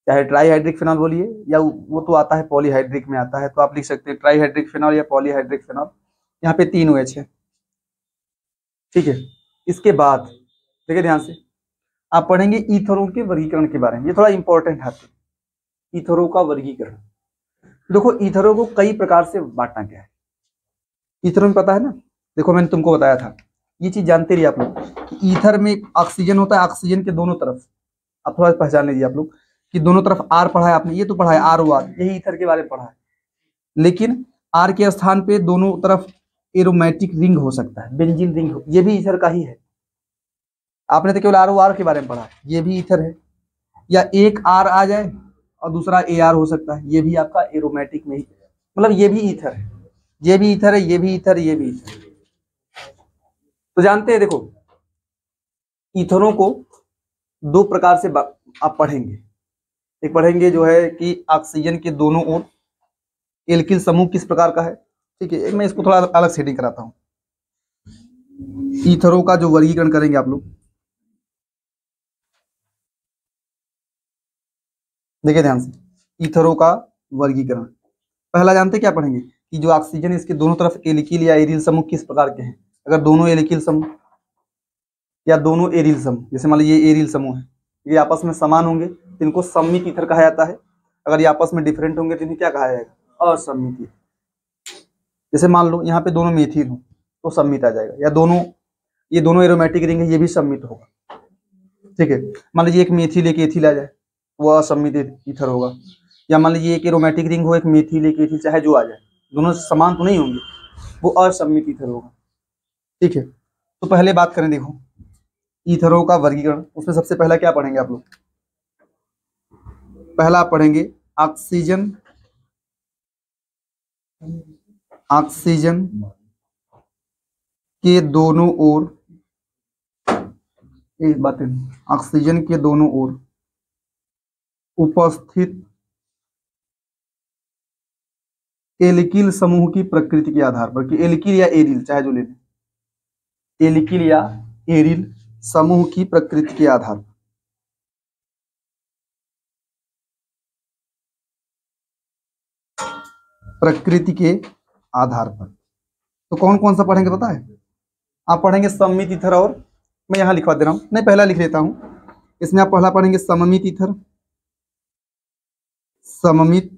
चाहे ट्राईहाइड्रिक फिनॉल बोलिए या वो तो आता है पॉलीहाइड्रिक में आता है, तो आप लिख सकते हैं ट्राईहाइड्रिक फिनॉल या पॉलीहाइड्रिक फिनॉल। यहाँ पे 3 OH है, ठीक है। इसके बाद देखिए ध्यान से, आप पढ़ेंगे ईथरों के वर्गीकरण के बारे में, ये थोड़ा इंपॉर्टेंट है। ईथरों का वर्गीकरण, देखो ईथरों को कई प्रकार से बांटा गया है। ईथरों में पता है ना, देखो मैंने तुमको बताया था, ये चीज जानते रहिए आप लोग। ईथर में ऑक्सीजन होता है, ऑक्सीजन के दोनों तरफ आप थोड़ा पहचान लीजिए आप लोग कि दोनों तरफ R पढ़ा है आपने, ये तो पढ़ा है ROR, यही ईथर के बारे में पढ़ा है। लेकिन R के स्थान पे दोनों तरफ एरोमेटिक रिंग हो सकता है, बेंजीन रिंग, ये भी ईथर का ही है। आपने तो केवल ROR के बारे में पढ़ा है, ये भी ईथर है। या एक R आ जाए और दूसरा AR हो सकता है, ये भी आपका एरोमेटिक में ही, मतलब ये भी ईथर है, ये भी ईथर है, ये भी ईथर, ये भी ईथर। तो जानते हैं, देखो ईथरों को 2 प्रकार से आप पढ़ेंगे। एक पढ़ेंगे जो है कि ऑक्सीजन के दोनों ओर एल्किल समूह किस प्रकार का है, ठीक है। एक मैं इसको थोड़ा अलग सेटिंग कराता हूं। ईथरों का जो वर्गीकरण करेंगे आप लोग, देखिए ध्यान से, ईथरों का वर्गीकरण पहला जानते क्या पढ़ेंगे कि जो ऑक्सीजन इसके दोनों तरफ एल्किल या एरिल समूह किस प्रकार के हैं। अगर दोनों एल्किल समूह या दोनों एरिल समूह, जैसे मान लीजिए ये एरिल समूह है, ये आपस में समान होंगे तो इनको सममित ईथर कहा जाता है। अगर ये आपस में डिफरेंट होंगे तो इन्हें क्या कहा जाएगा? असममित ईथर। जैसे मान लो यहाँ पे दोनों मेथिल हो तो सम्मित आ जाएगा, या दोनों, ये दोनों एरोमेटिक रिंग है, ये भी सम्मित होगा, ठीक है। मान लीजिए एक मेथिल एक एथिल आ जाए, वो असम्मित ईथर होगा। या मान लीजिए एक एरोमेटिक रिंग हो, एक मेथिल एक एथिल, चाहे जो आ जाए, दोनों समान तो नहीं होंगे, वो असम्मित ईथर होगा, ठीक है। तो पहले बात करें, देखो ईथरों का वर्गीकरण, उसमें सबसे पहला क्या पढ़ेंगे आप लोग? पहला आप पढ़ेंगे ऑक्सीजन, ऑक्सीजन के दोनों ओर, एक बात है, ऑक्सीजन के दोनों ओर उपस्थित एल्किल समूह की प्रकृति के आधार पर, कि एल्किल या एरिल चाहे जो ले लें, एल्किल या एरिल समूह की प्रकृति के आधार पर, प्रकृति के आधार पर। तो कौन कौन सा पढ़ेंगे पता है? आप पढ़ेंगे सममित ईथर, और मैं यहाँ लिखवा दे रहा हूँ, नहीं पहला लिख लेता हूँ। इसमें आप पहला पढ़ेंगे सममित ईथर, सममित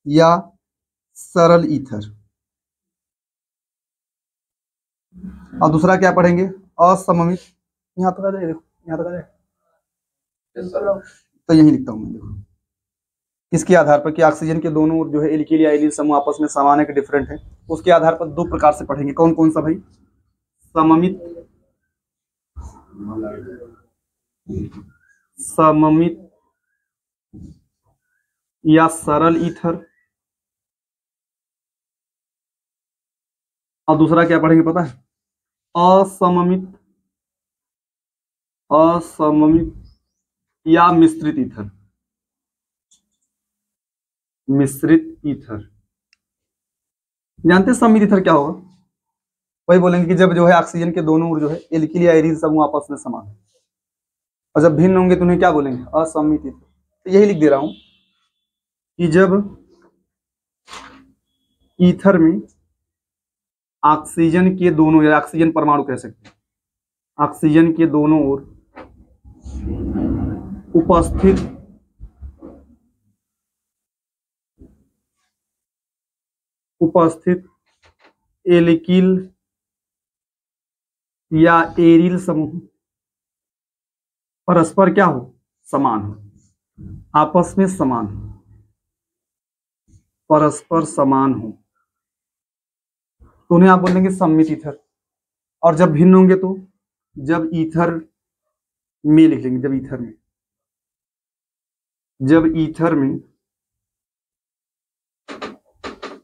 या सरल ईथर, और दूसरा क्या पढ़ेंगे? असममित। यहाँ तक आ जाए, देखो यहाँ तक आ जाए, तो यही लिखता हूँ मैं, देखो इसके आधार पर कि ऑक्सीजन के दोनों जो है एल्किल या एरिल समूह आपस में समान है कि डिफरेंट है, उसके आधार पर दो प्रकार से पढ़ेंगे। कौन कौन सा भाई? सममित, सममित या सरल ईथर, और दूसरा क्या पढ़ेंगे पता है? असममित, असममित या मिश्रित ईथर, मिश्रित ईथर। जानते हैं सममित ईथर क्या होगा? वही बोलेंगे कि जब जो है ऑक्सीजन के दोनों जो है एल्किल या एरिल समूह आपस में समान है, और जब भिन्न होंगे तो उन्हें क्या बोलेंगे? असममित ईथर। तो यही लिख दे रहा हूं कि जब ईथर में ऑक्सीजन के दोनों, या ऑक्सीजन परमाणु कह सकते हैं, ऑक्सीजन के दोनों ओर उपस्थित एल्किल या एरिल समूह परस्पर क्या हो? समान हो, आपस में समान हो, परस्पर समान हो, तो उन्हें आप बोलेंगे सममित ईथर। और जब भिन्न होंगे तो जब ईथर में लिख लेंगे, जब ईथर में, जब ईथर में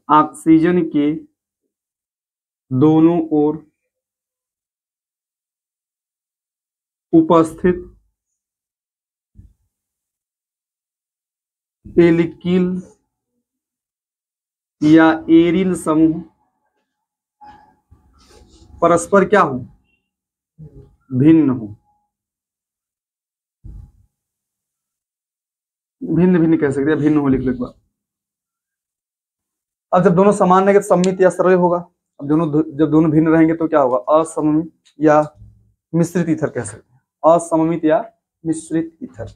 ऑक्सीजन के दोनों ओर उपस्थित एल्किल या एरिल समूह परस्पर क्या हो? भिन्न हो, भिन्न भिन्न कह सकते हैं, भिन्न हो लिख लो एक बार। अब जब दोनों समान रहेंगे तो सममित या सरल होगा। अब जब दोनों भिन्न रहेंगे तो क्या होगा? असममित या मिश्रित ईथर कह सकते हैं, असममित या मिश्रित ईथर।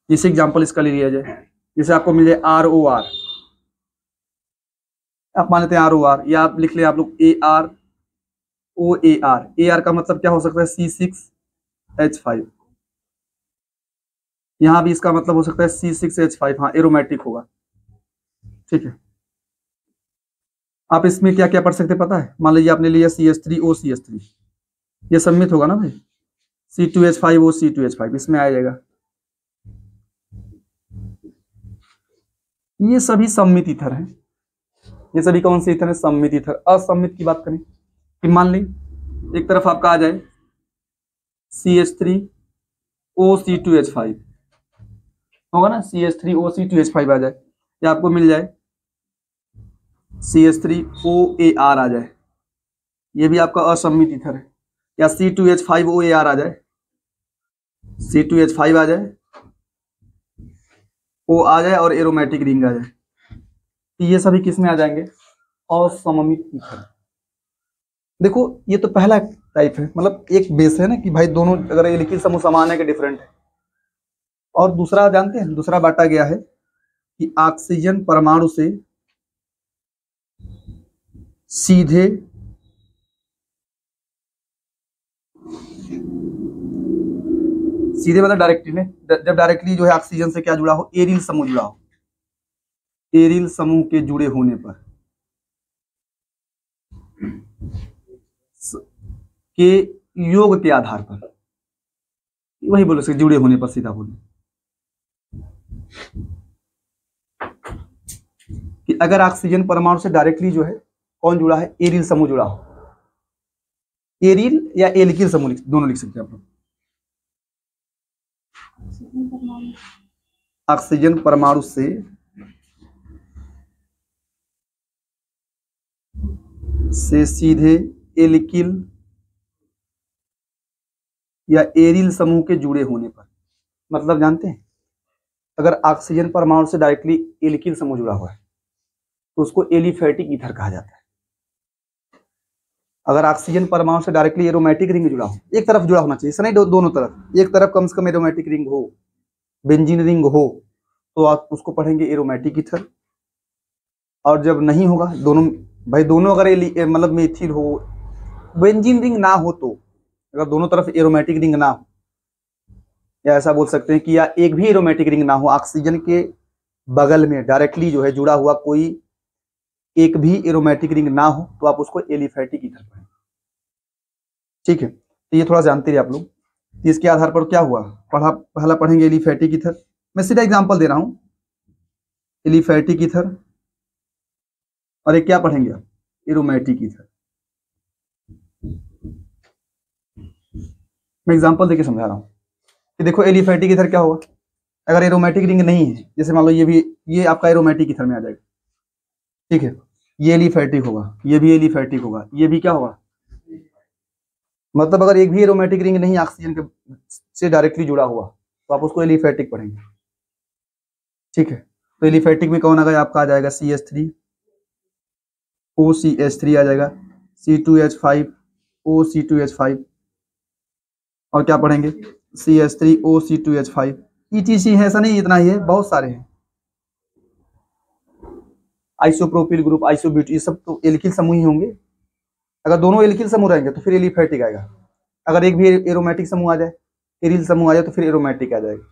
जैसे एग्जांपल इसका ले लिया जाए, जैसे आपको मिल जाए ROR, आप मान लेते हैं ROR, या आप लिख ले आप लोग ArOAr। AR का मतलब क्या हो सकता है? C6H5। यहां भी इसका मतलब हो सकता है C6H5, हाँ एरोमेटिक होगा, ठीक है। आप इसमें क्या क्या पढ़ सकते पता है? मान लीजिए आपने लिया CH3OCH3, ये सम्मित होगा ना भाई, C2H5OC2H5 इसमें आ जाएगा। ये सभी सम्मित ईथर हैं। ये सभी कौन से ईथर हैं? सम्मित ईथर। असम्मित की बात करें कि मान ली एक तरफ आपका आ जाए CH3OC2H5 होगा ना, CH3OC2H5 आ जाए, या आपको मिल जाए CH3OAr आ जाए, ये भी आपका असम्मित ईथर है। या C2H5OAr आ जाए, C2H5 आ जाए, O आ जाए और एरोमेटिक रिंग आ जाए, तो ये सभी किस में आ जाएंगे? असममित ईथर। देखो ये तो पहला टाइप है, मतलब एक बेस है ना कि भाई दोनों अगर एल्किल समूह समान है कि डिफरेंट है। और दूसरा जानते हैं, दूसरा बांटा गया है कि ऑक्सीजन परमाणु से सीधे मतलब डायरेक्टली में, जब डायरेक्टली जो है ऑक्सीजन से क्या जुड़ा हो? एरिल समूह जुड़ा हो, एरिल समूह के जुड़े होने पर के योग के आधार पर, वही बोलो से जुड़े होने पर, सीधा बोले कि अगर ऑक्सीजन परमाणु से डायरेक्टली जो है कौन जुड़ा है? एरिल समूह जुड़ा हो। एरिल या एल्किल समूह दोनों लिख सकते हैं आप लोग। ऑक्सीजन परमाणु से से सीधे एल्किल या एरिल समूह के जुड़े होने पर, मतलब जानते हैं, अगर ऑक्सीजन परमाणु से डायरेक्टली एल्किल समूह जुड़ा हुआ है तो उसको एलिफैटिक ईथर कहा जाता है। अगर ऑक्सीजन परमाणु से डायरेक्टली एरोमेटिक रिंग जुड़ा हो, एक तरफ जुड़ा होना चाहिए, नहीं दोनों तरफ, एक तरफ कम से कम एरोमेटिक रिंग हो, बेंजीन रिंग हो, तो आप उसको पढ़ेंगे एरोमेटिक ईथर। और जब नहीं होगा, दोनों भाई दोनों अगर मतलब मेथिल हो, बेंजीन रिंग ना हो, तो अगर दोनों तरफ एरोमेटिक रिंग ना हो, या ऐसा बोल सकते हैं कि या एक भी एरोमेटिक रिंग ना हो, ऑक्सीजन के बगल में डायरेक्टली जो है जुड़ा हुआ कोई एक भी एरोमेटिक रिंग ना हो, तो आप उसको एलिफैटिक ईथर पढ़ेंगे। ठीक है, तो ये थोड़ा जानते रहिए आप लोग। तो इसके आधार पर क्या हुआ, पहला पढ़ेंगे एलिफैटिक ईथर। मैं सीधा एग्जांपल दे रहा हूं, एलिफैटिक ईथर, और एक क्या पढ़ेंगे आप, एरोमेटिक ईथर। मैं एग्जांपल देके समझा रहा हूं कि देखो एलिफैटिक ईथर क्या होगा, अगर एरोमेटिक रिंग नहीं है, जैसे मान लो ये आपका एरोमेटिक ईथर में आ जाएगा, ठीक है, ये एलिफैटिक होगा, ये भी एलिफैटिक होगा, ये भी क्या होगा, मतलब अगर एक भी एरोमेटिक रिंग नहीं ऑक्सीजन के से डायरेक्टली जुड़ा हुआ तो आप उसको एलिफैटिक पढ़ेंगे। ठीक है, तो एलिफैटिक में कौन आ गया आपका, आ जाएगा CH3 OCH3 आ जाएगा, C2H5 OC2H5, और क्या पढ़ेंगे CH3 OC2H5, ETC है, ऐसा नहीं इतना ही है, बहुत सारे हैं, आइसोप्रोपिल ग्रुप, आइसोब्यूट, ये सब तो एल्किल समूह ही होंगे। अगर दोनों एल्किल समूह रहेंगे तो फिर एलिफैटिक आएगा, अगर एक भी एरोमेटिक समूह आ जाए, एरिल समूह आ जाए, तो फिर एरोमेटिक आ जाएगा।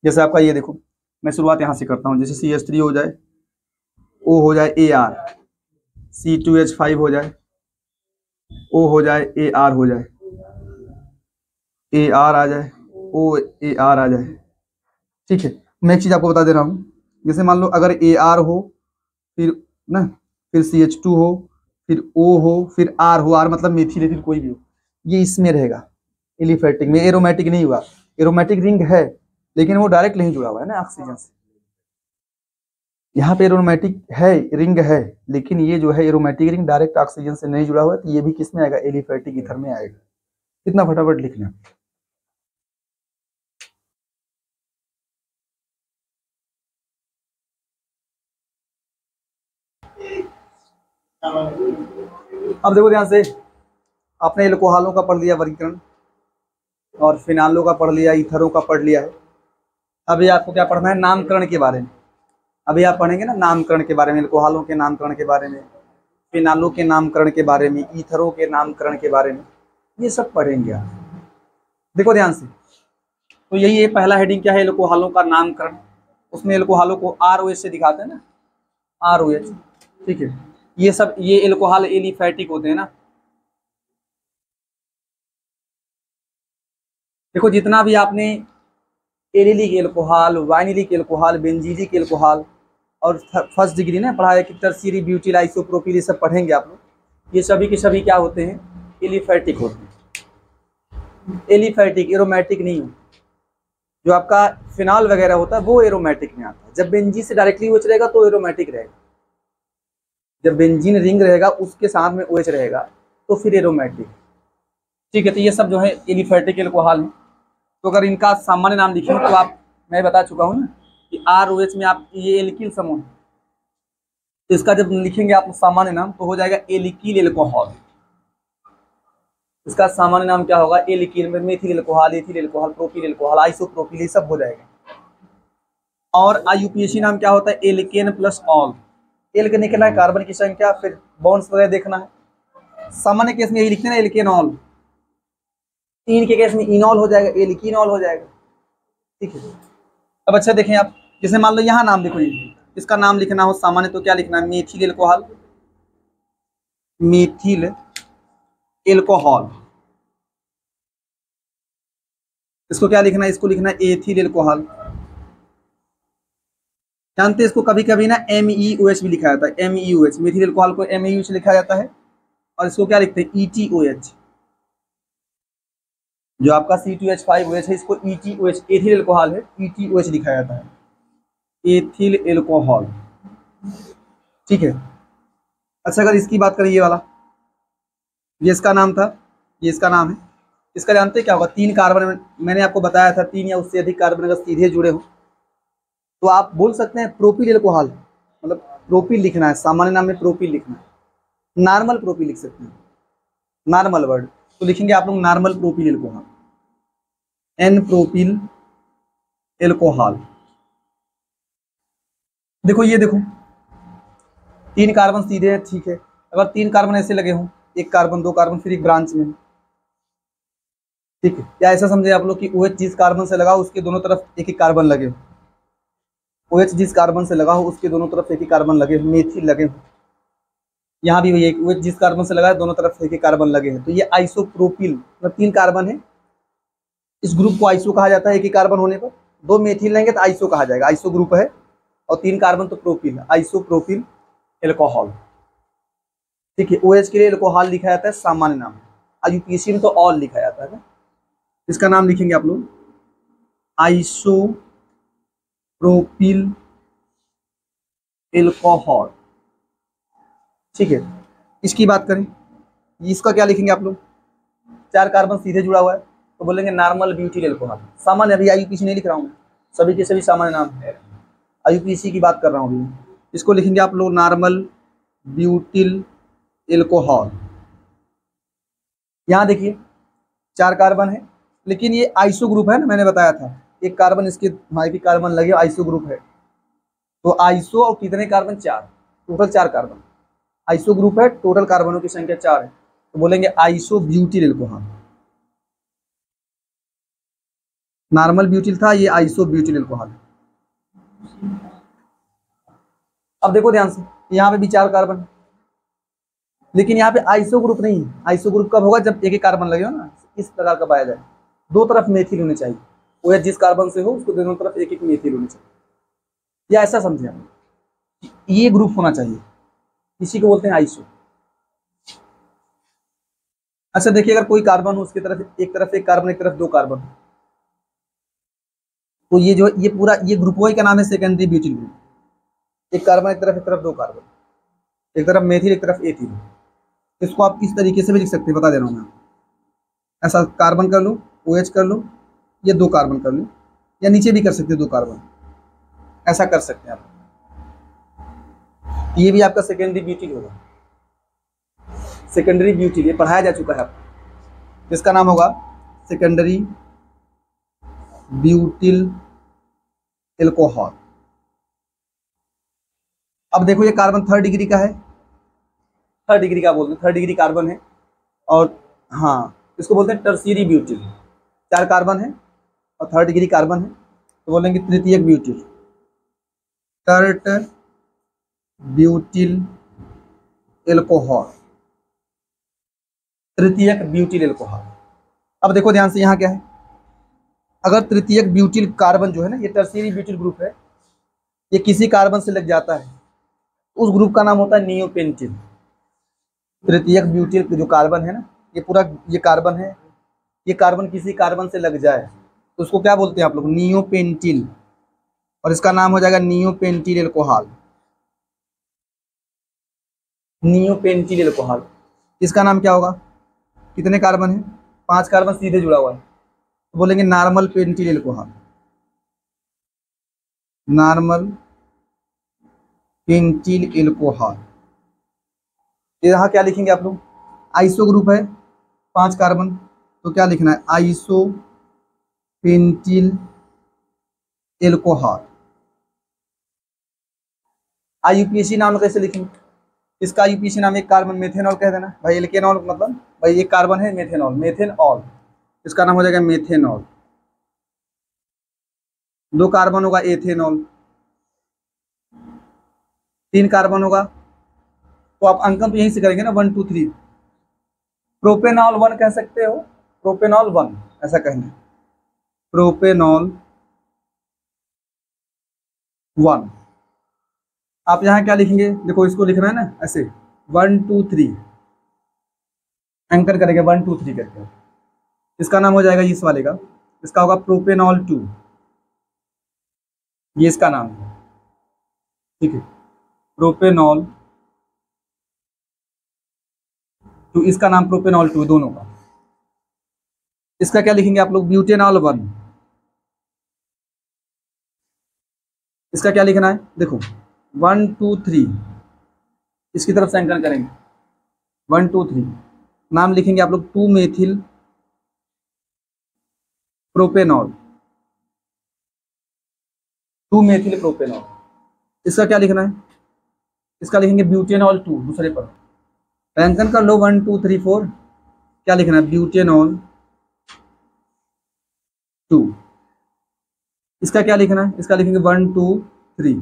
जैसे आपका ये देखो, मैं शुरुआत यहाँ से करता हूँ, जैसे CH3 हो जाए, O हो जाए AR, C2H5 हो जाए, O हो जाए AR हो जाए, AR आ जाए, OAR आ जाए। ठीक है, मैं एक चीज आपको बता दे रहा हूँ, जैसे मान लो अगर AR हो, फिर ना, फिर CH2 हो, फिर O हो, फिर R हो, R मतलब मेथिल एथिल कोई भी हो, ये इसमें रहेगा एलिफैटिक में, एरोमेटिक नहीं हुआ। एरोमेटिक रिंग है लेकिन वो डायरेक्ट नहीं जुड़ा हुआ है ना ऑक्सीजन से, यहाँ पे एरोमेटिक है, रिंग है, लेकिन ये जो है एरोमेटिक रिंग डायरेक्ट ऑक्सीजन से नहीं जुड़ा हुआ है, तो ये भी किस में आएगा, एलिफैटिक ईथर में आएगा। कितना फटाफट लिख लें। अब देखो ध्यान से, आपने एल्कोहलों का पढ़ लिया वर्गीकरण, और फिनालों का पढ़ लिया, ईथरों का पढ़ लिया है। अभी आपको क्या पढ़ना है, नामकरण के बारे में। अभी आप पढ़ेंगे ना नामकरण के बारे में, एल्कोहलों के नामकरण के बारे में, फिनालों के नामकरण के बारे में, ईथरों के नामकरण के बारे में, ये सब पढ़ेंगे आप। देखो ध्यान से, तो यही है पहला हेडिंग, क्या है, एल्कोहलों का नामकरण। उसमें एल्कोहलों को ROH से दिखाते हैं ना, ROH, ठीक है। ये सब, ये एल्कोहल एलिफैटिक होते हैं ना। देखो जितना भी आपने arylic alcohol, vinylic alcohol, benzylic alcohol, और फर्स्ट डिग्री ने पढ़ा है कि टर्शियरी ब्यूटिल, आइसोप्रोपिल, ये सब पढ़ेंगे आप लोग, ये सभी के सभी क्या होते हैं, एलिफैटिक होते हैं। एलिफैटिक, एरोमेटिक नहीं हो। जो आपका फिनाल वगैरह होता है वो एरोमेटिक में आता है, जब बेंजीन से डायरेक्टली OH रहेगा तो एरोमेटिक रहेगा, जब बेंजीन रिंग रहेगा उसके साथ में OH रहेगा तो फिर एरोमेटिक। ठीक है, तो ये सब जो है एलिफैटिक एल्कोहल है। तो अगर इनका सामान्य नाम लिखें तो आप, मैं बता चुका हूँ ना कि ROH में आप, ये एल्किल समूह है, तो इसका जब लिखेंगे आप सामान्य नाम तो हो जाएगा एल्किल एल्कोहल। इसका सामान्य नाम क्या होगा, एल्किल में methyl alcohol, ethyl alcohol, propyl alcohol, isopropyl, ये सब हो जाएगा। और IUPAC नाम क्या होता है, एल्केन प्लस ऑल। एल के निकलना है कार्बन की संख्या, फिर बॉन्ड्स वगैरह देखना है। सामान्य केस में यही लिखते हैं ना, एल्केनॉल। तीन के केस में इनॉल हो जाएगा, एल्कीनॉल हो जाएगा। ठीक है, अब अच्छा देखें आप, जैसे मान लो यहाँ नाम लिखो, इसका नाम लिखना हो सामान्य तो क्या लिखना है, मेथिल एल्कोहल, मेथिल एल्कोहल। इसको क्या लिखना है, इसको लिखना है एथिल एल्कोहल। जानते हैं इसको कभी कभी ना MEOH भी लिखा जाता है, MEOH, मेथिल एल्कोहल को MEOH लिखा जाता है, और इसको क्या लिखते हैं, ETOH। जो आपका C2H5OH है, इसको ETOH, एथिल एल्कोहल है, ETOH लिखा जाता है, एथिल एल्कोहल। ठीक है, अच्छा अगर इसकी बात करें, ये वाला ये इसका नाम था, ये इसका नाम है। इसका जानते हैं क्या होगा, 3 कार्बन मैंने आपको बताया था, 3 या उससे अधिक कार्बन अगर सीधे जुड़े हो तो आप बोल सकते हैं प्रोपिल एल्कोहल, मतलब प्रोपिल लिखना है, सामान्य नाम में प्रोपिल लिखना है, नॉर्मल प्रोपिल लिख सकते हैं, नॉर्मल वर्ड तो लिखेंगे आप लोग normal propyl alcohol, n propyl alcohol. देखो ये देखो 3 कार्बन सीधे हैं, ठीक है। अगर 3 कार्बन ऐसे लगे हों, एक कार्बन, 2 कार्बन, फिर एक ब्रांच में, ठीक है, या ऐसा समझे आप लोग कि OH जिस कार्बन से लगा हो उसके दोनों तरफ एक एक कार्बन लगे हो, OH जिस कार्बन से लगा हो उसके दोनों तरफ एक ही कार्बन लगे हो, मेथिल लगे हो। यहाँ भी वही OH जिस कार्बन से लगा है दोनों तरफ एक ही कार्बन लगे हैं, तो ये आइसोप्रोपिल, मतलब 3 कार्बन है, इस ग्रुप को आइसो कहा जाता है एक ही कार्बन होने पर। 2 मेथिल लेंगे तो आइसो कहा जाएगा, आइसो ग्रुप है, और 3 कार्बन तो प्रोपिल, आइसोप्रोपिल एल्कोहल, ठीक है। OH के लिए एल्कोहल लिखा जाता है सामान्य नाम, IUPAC में तो ऑल लिखा जाता है ना। इसका नाम लिखेंगे आप लोग आइसोप्रोपिल एल्कोहल, ठीक है। इसकी बात करें, इसका क्या लिखेंगे आप लोग, 4 कार्बन सीधे जुड़ा हुआ है तो बोलेंगे नॉर्मल ब्यूटिल एल्कोहल, सामान्य, अभी IUPAC नहीं लिख रहा हूँ मैं, सभी के सभी सामान्य नाम है, IUPAC की बात कर रहा हूँ अभी। इसको लिखेंगे आप लोग नॉर्मल ब्यूटिल एल्कोहल। यहाँ देखिए 4 कार्बन है, लेकिन ये आइसो ग्रुप है ना, मैंने बताया था, एक कार्बन इसके, हाँ एक कार्बन लगे, आइसो ग्रुप है, तो आइसो और कितने carbon, 4, total 4 carbon, iso group है, टोटल कार्बनों की संख्या 4 है, तो बोलेंगे iso butyl alcohol. Normal butyl था, ये आइसो ब्यूटिल एल्कोहल। अब देखो ध्यान से, यहाँ पे भी 4 कार्बन, लेकिन यहाँ पे आइसो ग्रुप नहीं है। आइसो ग्रुप कब होगा, जब एक एक कार्बन लगे हो ना, इस प्रकार का पाया जाए, दो तरफ मेथिल होने चाहिए, वो जिस कार्बन से हो उसको दोनों तरफ एक एक मेथिल होने चाहिए, या ऐसा समझे हम, ये ग्रुप होना चाहिए, इसी को बोलते हैं आइसो। अच्छा देखिए, अगर कोई कार्बन हो उसकी तरफ एक कार्बन, एक तरफ 2 कार्बन, तो ये जो ये पूरा ये ग्रुप वही का नाम है सेकेंडरी ब्यूटिल ग्रुप। एक कार्बन एक तरफ 2 कार्बन, एक तरफ मेथिल एक तरफ एथिल। इसको आप इस तरीके से भी लिख सकते हैं, बता दे रहा हूँ मैं, ऐसा कार्बन कर लो, OH कर लो, ये 2 कार्बन कर लो, या नीचे भी कर सकते हैं 2 कार्बन, ऐसा कर सकते हैं आप, ये भी आपका सेकेंडरी ब्यूटिल होगा, सेकेंडरी ब्यूटिल, ये पढ़ाया जा चुका है आपको, इसका नाम होगा सेकेंडरी ब्यूटिल एल्कोहल। अब देखो ये कार्बन 3rd डिग्री का है, 3rd डिग्री का बोलते हैं, 3rd डिग्री कार्बन है, और हाँ इसको बोलते हैं टर्शियरी ब्यूटिल, 4 कार्बन है और 3rd डिग्री कार्बन है, तो बोलेंगे तृतीयक ब्यूटिल, टर्ट ब्यूटिल एल्कोहल, तृतीयक ब्यूटिल एल्कोहल। अब देखो ध्यान से, यहाँ क्या है, अगर तृतीयक ब्यूटिल कार्बन जो है ना, ये टर्शियरी ब्यूटिल ग्रुप है, ये किसी कार्बन से लग जाता है, उस ग्रुप का नाम होता है नियोपेंटिल। तृतीयक ब्यूटिल जो कार्बन है ना, ये पूरा ये कार्बन है, ये कार्बन किसी कार्बन से लग जाए तो उसको क्या बोलते हैं आप लोग, नियोपेंटिल, और इसका नाम हो जाएगा नियोपेंटिल एल्कोहल, नियोपेंटिल एल्कोहल। इसका नाम क्या होगा, कितने कार्बन है, 5 कार्बन सीधे जुड़ा हुआ है, तो बोलेंगे normal pentyl alcohol, normal pentyl alcohol. यहाँ क्या लिखेंगे आप लोग, आइसो ग्रुप है, 5 कार्बन, तो क्या लिखना है, आइसो पेंटिल एल्कोहल। IUPAC नाम कैसे लिखेंगे, इसका IUPAC नाम, एक कार्बन मेथेनॉल कह देना भाई, एल्केनॉल मतलब भाई एक कार्बन है मेथेनॉल, मेथेनॉल, इसका नाम हो जाएगा मेथेनॉल। 2 कार्बन होगा एथेनॉल, 3 कार्बन होगा, तो आप अंकन तो यहीं से करेंगे ना, 1 2 3, प्रोपेनॉल 1 कह सकते हो, प्रोपेनॉल 1 ऐसा कहना, प्रोपेनॉल 1। आप यहाँ क्या लिखेंगे, देखो इसको लिखना है ना ऐसे, 1 2 3 एंकर करेंगे, 1 2 3 करके, इसका नाम हो जाएगा इस वाले का, इसका होगा प्रोपेनॉल 2, ये इसका नाम है, ठीक है, प्रोपेनॉल तो इसका नाम प्रोपेनॉल 2, दोनों का। इसका क्या लिखेंगे आप लोग? ब्यूटेनॉल 1। इसका क्या लिखना है? देखो 1 2 3 इसकी तरफ से अंकन करेंगे। 1 2 3 नाम लिखेंगे आप लोग 2 मेथिल प्रोपेनॉल। 2 methyl propanol. इसका क्या लिखना है? इसका लिखेंगे ब्यूटेनॉल 2 दूसरे पर। अंकन कर लो 1 2 3 4। क्या लिखना है? ब्यूटेनॉल 2। इसका क्या लिखना है? इसका लिखेंगे 1 2 3।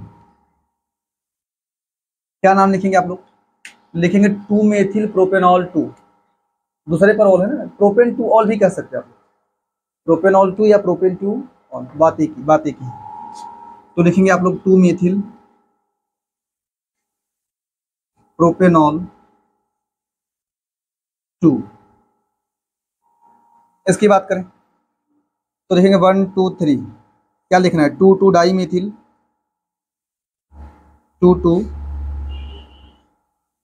क्या नाम लिखेंगे आप लोग? लिखेंगे 2 मेथिल प्रोपेनॉल 2। दूसरे पर ऑल है ना, प्रोपेन 2 ऑल भी कह सकते हैं आप। प्रोपेनॉल 2 या प्रोपेन 2 ऑल, बात एक ही। तो लिखेंगे आप लोग 2 मेथिल प्रोपेनॉल 2। इसकी बात करें तो लिखेंगे 1 2 3। क्या लिखना है? 2 2 डाई मेथिल 2 2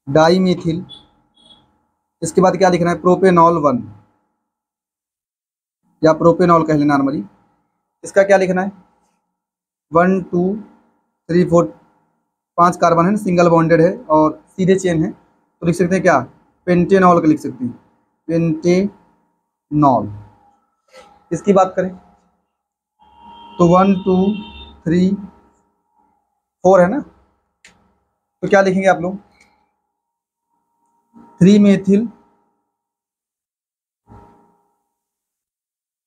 डाई मेथिल। इसके बाद क्या लिखना है? प्रोपेनॉल 1 या प्रोपेनॉल कह लेना नॉर्मली। इसका क्या लिखना है? 1 2 3 4 5 कार्बन है ना, सिंगल बॉन्डेड है और सीधे चेन है, तो लिख सकते हैं क्या? पेंटेनॉल का लिख सकते हैं, पेंटेनॉल। इसकी बात करें तो 1 2 3 4 है ना, तो क्या लिखेंगे आप लोग? 3 मेथिल,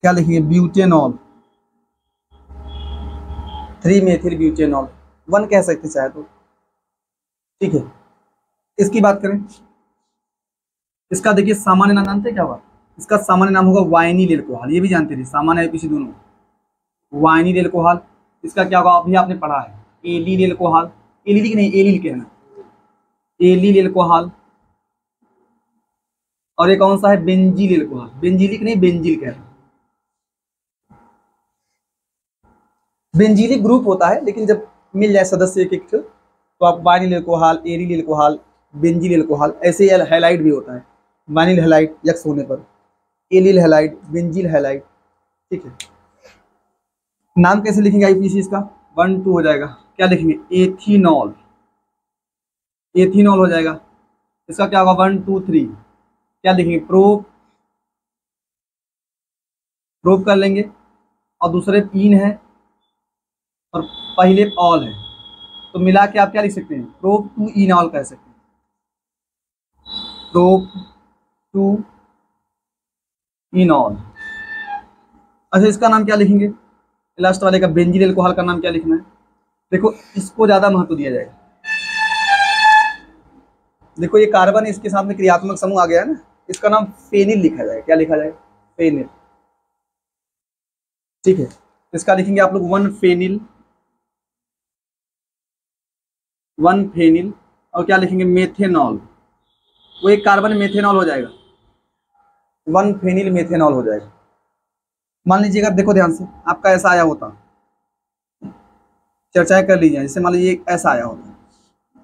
क्या लिखेंगे? ब्यूटेनॉल। 3 मेथिल ब्यूटेनॉल 1 कह सकते चाहे तो, ठीक है। इसकी बात करें, इसका देखिए सामान्य नाम जानते हैं क्या हुआ? इसका सामान्य नाम होगा वाइनिल एल्कोहल। ये भी जानते थे, सामान्य है किसी दोनों, वाइनिल एल्कोहल। इसका क्या होगा? अभी आपने पढ़ा है एलिल एल्कोहल। एलिल की नहीं, एलिल कहना, एलिल एल्कोहल। और ये कौन सा है? बेंजील एल्कोहल। बेंजीलिक नहीं, बेंजील कहना। बेंजीलिक ग्रुप होता है, लेकिन जब मिल जाए सदस्य एक एक तो आप vinyl alcohol, aryl alcohol, बेंजील alcohol, ऐसे हैलाइड भी होता है। वाइनिल हैलाइड यक्स होने पर, एलिल हैलाइड, बेंजील हैलाइड, ठीक है। नाम कैसे लिखेंगे आईपीसी इसका? 1 2 हो जाएगा। क्या लिखेंगे? एथीनॉल। एथीनॉल हो जाएगा। इसका क्या होगा? 1 2 3। क्या लिखेंगे? प्रोप। प्रोप कर लेंगे और दूसरे 3 है और पहले ऑल है, तो मिला के आप क्या लिख सकते हैं? प्रोप 2 इनॉल कह सकते हैं। प्रोप 2 इनॉल। अच्छा, इसका नाम क्या लिखेंगे? लास्ट वाले का बेंजील एल्कोहल का नाम क्या लिखना है? देखो इसको ज्यादा महत्व दिया जाएगा। देखो ये कार्बन, इसके साथ में क्रियात्मक समूह आ गया है ना, इसका नाम फेनिल लिखा जाएगा। क्या लिखा जाएगा? फेनिल, ठीक है। इसका लिखेंगे आप लोग 1 फेनिल, 1 फेनिल। और क्या लिखेंगे? मेथेनॉल। वो एक कार्बन मेथेनॉल हो जाएगा, 1 फेनिल मेथेनॉल हो जाएगा। मान लीजिएगा, देखो ध्यान से, आपका ऐसा आया होता, चर्चाएं कर लीजिए। जैसे मान लीजिए ऐसा आया होता,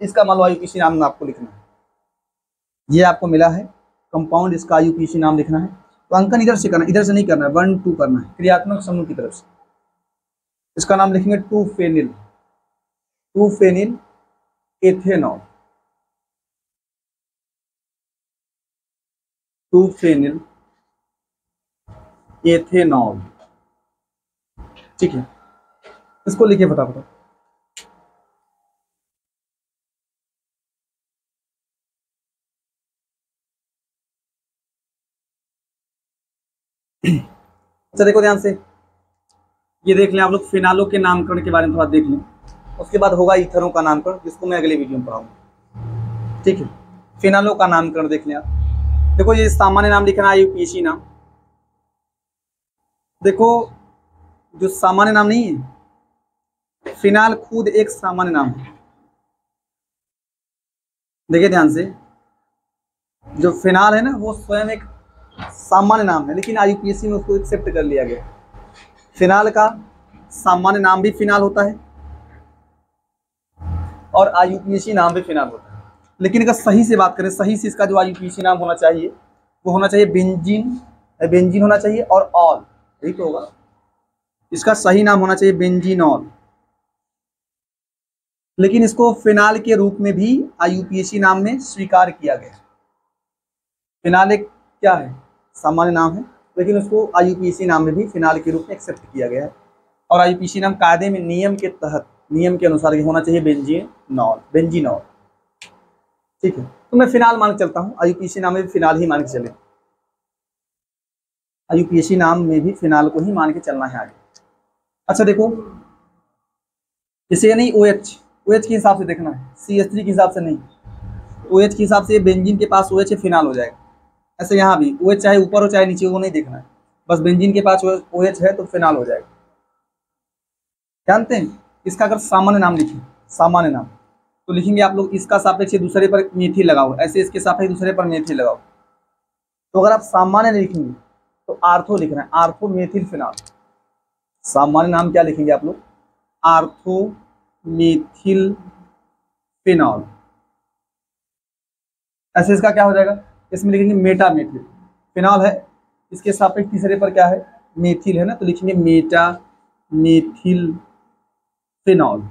इसका मान लो आईयूपीसी नाम आपको लिखना है। ये आपको मिला है कंपाउंड, इसका आईयूपीसी नाम लिखना है। तो अंकन इधर से करना, इधर से नहीं करना है, 1 2 करना है, क्रियात्मक समूह की तरफ से। इसका नाम लिखेंगे 2 phenyl, 2 phenyl ethanol, 2 phenyl ethanol, ठीक है। इसको लिखिए फटाफट। अच्छा देखो ध्यान से, ये देख लें आप लोग, फिनालों के नामकरण के बारे में थोड़ा देख लें। उसके बाद होगा ईथरों का नामकरण, जिसको मैं अगले वीडियो में पढ़ाऊंगा, ठीक है। फिनालों का नामकरण देख लें आप। देखो ये सामान्य नाम लिखना है, आईयूपीएसी नाम। देखो जो सामान्य नाम नहीं है, फिनाल खुद एक सामान्य नाम है। देखिए ध्यान से, जो फिनाल है ना, वो स्वयं एक सामान्य नाम है, लेकिन आईयूपीएसी में उसको एक्सेप्ट कर लिया गया। फिनाल का सामान्य नाम भी फिनाल होता है और आईयूपीएसी नाम भी फिनाल होता है, लेकिन अगर सही से बात करें, सही से इसका जो IUPAC नाम होना चाहिए वो होना चाहिए बेंजीन, बेंजीन होना चाहिए और ऑल, यही तो होगा। इसका सही नाम होना चाहिए बेंजीनॉल। लेकिन इसको फिनाल के रूप में भी IUPAC नाम में स्वीकार किया गया। फिनाल एक क्या है, सामान्य नाम है, लेकिन उसको IUPAC नाम में भी फिनाल के रूप में एक्सेप्ट किया गया है। और IUPAC नाम कायदे में नियम के तहत, नियम के अनुसार होना चाहिए बेंजीनॉल, बेंजीनॉल। ठीक है, तो मैं फिनाल मान के चलता हूँ, IUPAC नाम में भी फिनाल ही मान के चले, IUPAC नाम में भी फिनाल को ही मान के चलना है आगे। अच्छा देखो, इसे नहीं OH के हिसाब से देखना है, CH3 के हिसाब से नहीं। OH के हिसाब से बेंजीन के पास OH है, फिनाल हो जाएगा। ऐसे यहाँ भी OH चाहे ऊपर हो चाहे नीचे, वो नहीं देखना है, बस बेंजीन के पास OH है तो फिनाल हो जाएगा। जानते हैं इसका अगर सामान्य नाम लिखें, सामान्य नाम तो लिखेंगे आप लोग, इसका सापेक्ष दूसरे पर मेथिल लगाओ, ऐसे इसके सापेक्ष दूसरे पर मेथिल लगाओ। तो अगर आप सामान्य लिखेंगे तो आर्थो लिखना है, आर्थो मेथिल फिनाल। सामान्य नाम क्या लिखेंगे आप लोग, आर्थो मेथिल फिनॉल। ऐसे इसका क्या हो जाएगा, इसमें लिखेंगे मेटा मेथिल, फिनॉल है, इसके सापेक्ष तीसरे पर क्या है, मेथिल है ना, तो लिखेंगे मेटा मेथिल फिनॉल।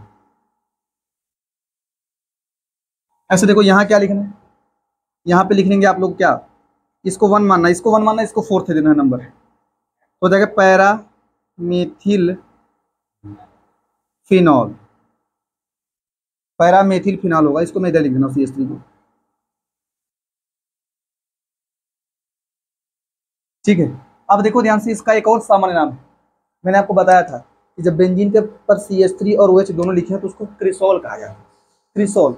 ऐसे देखो यहाँ क्या लिखना है, यहाँ पे लिख लेंगे आप लोग क्या, इसको 1 मानना, इसको 1 मानना, इसको 4th देना है नंबर, तो हो जाएगा para methyl phenol, para methyl phenol होगा, इसको मैं इधर लिख देना CH3 को। ठीक है, अब देखो ध्यान से, इसका एक और सामान्य नाम है, मैंने आपको बताया था कि जब बेंजीन के पर CH3 और OH दोनों लिखे हैं तो उसको क्रिसॉल कहा जाता है, क्रिसॉल।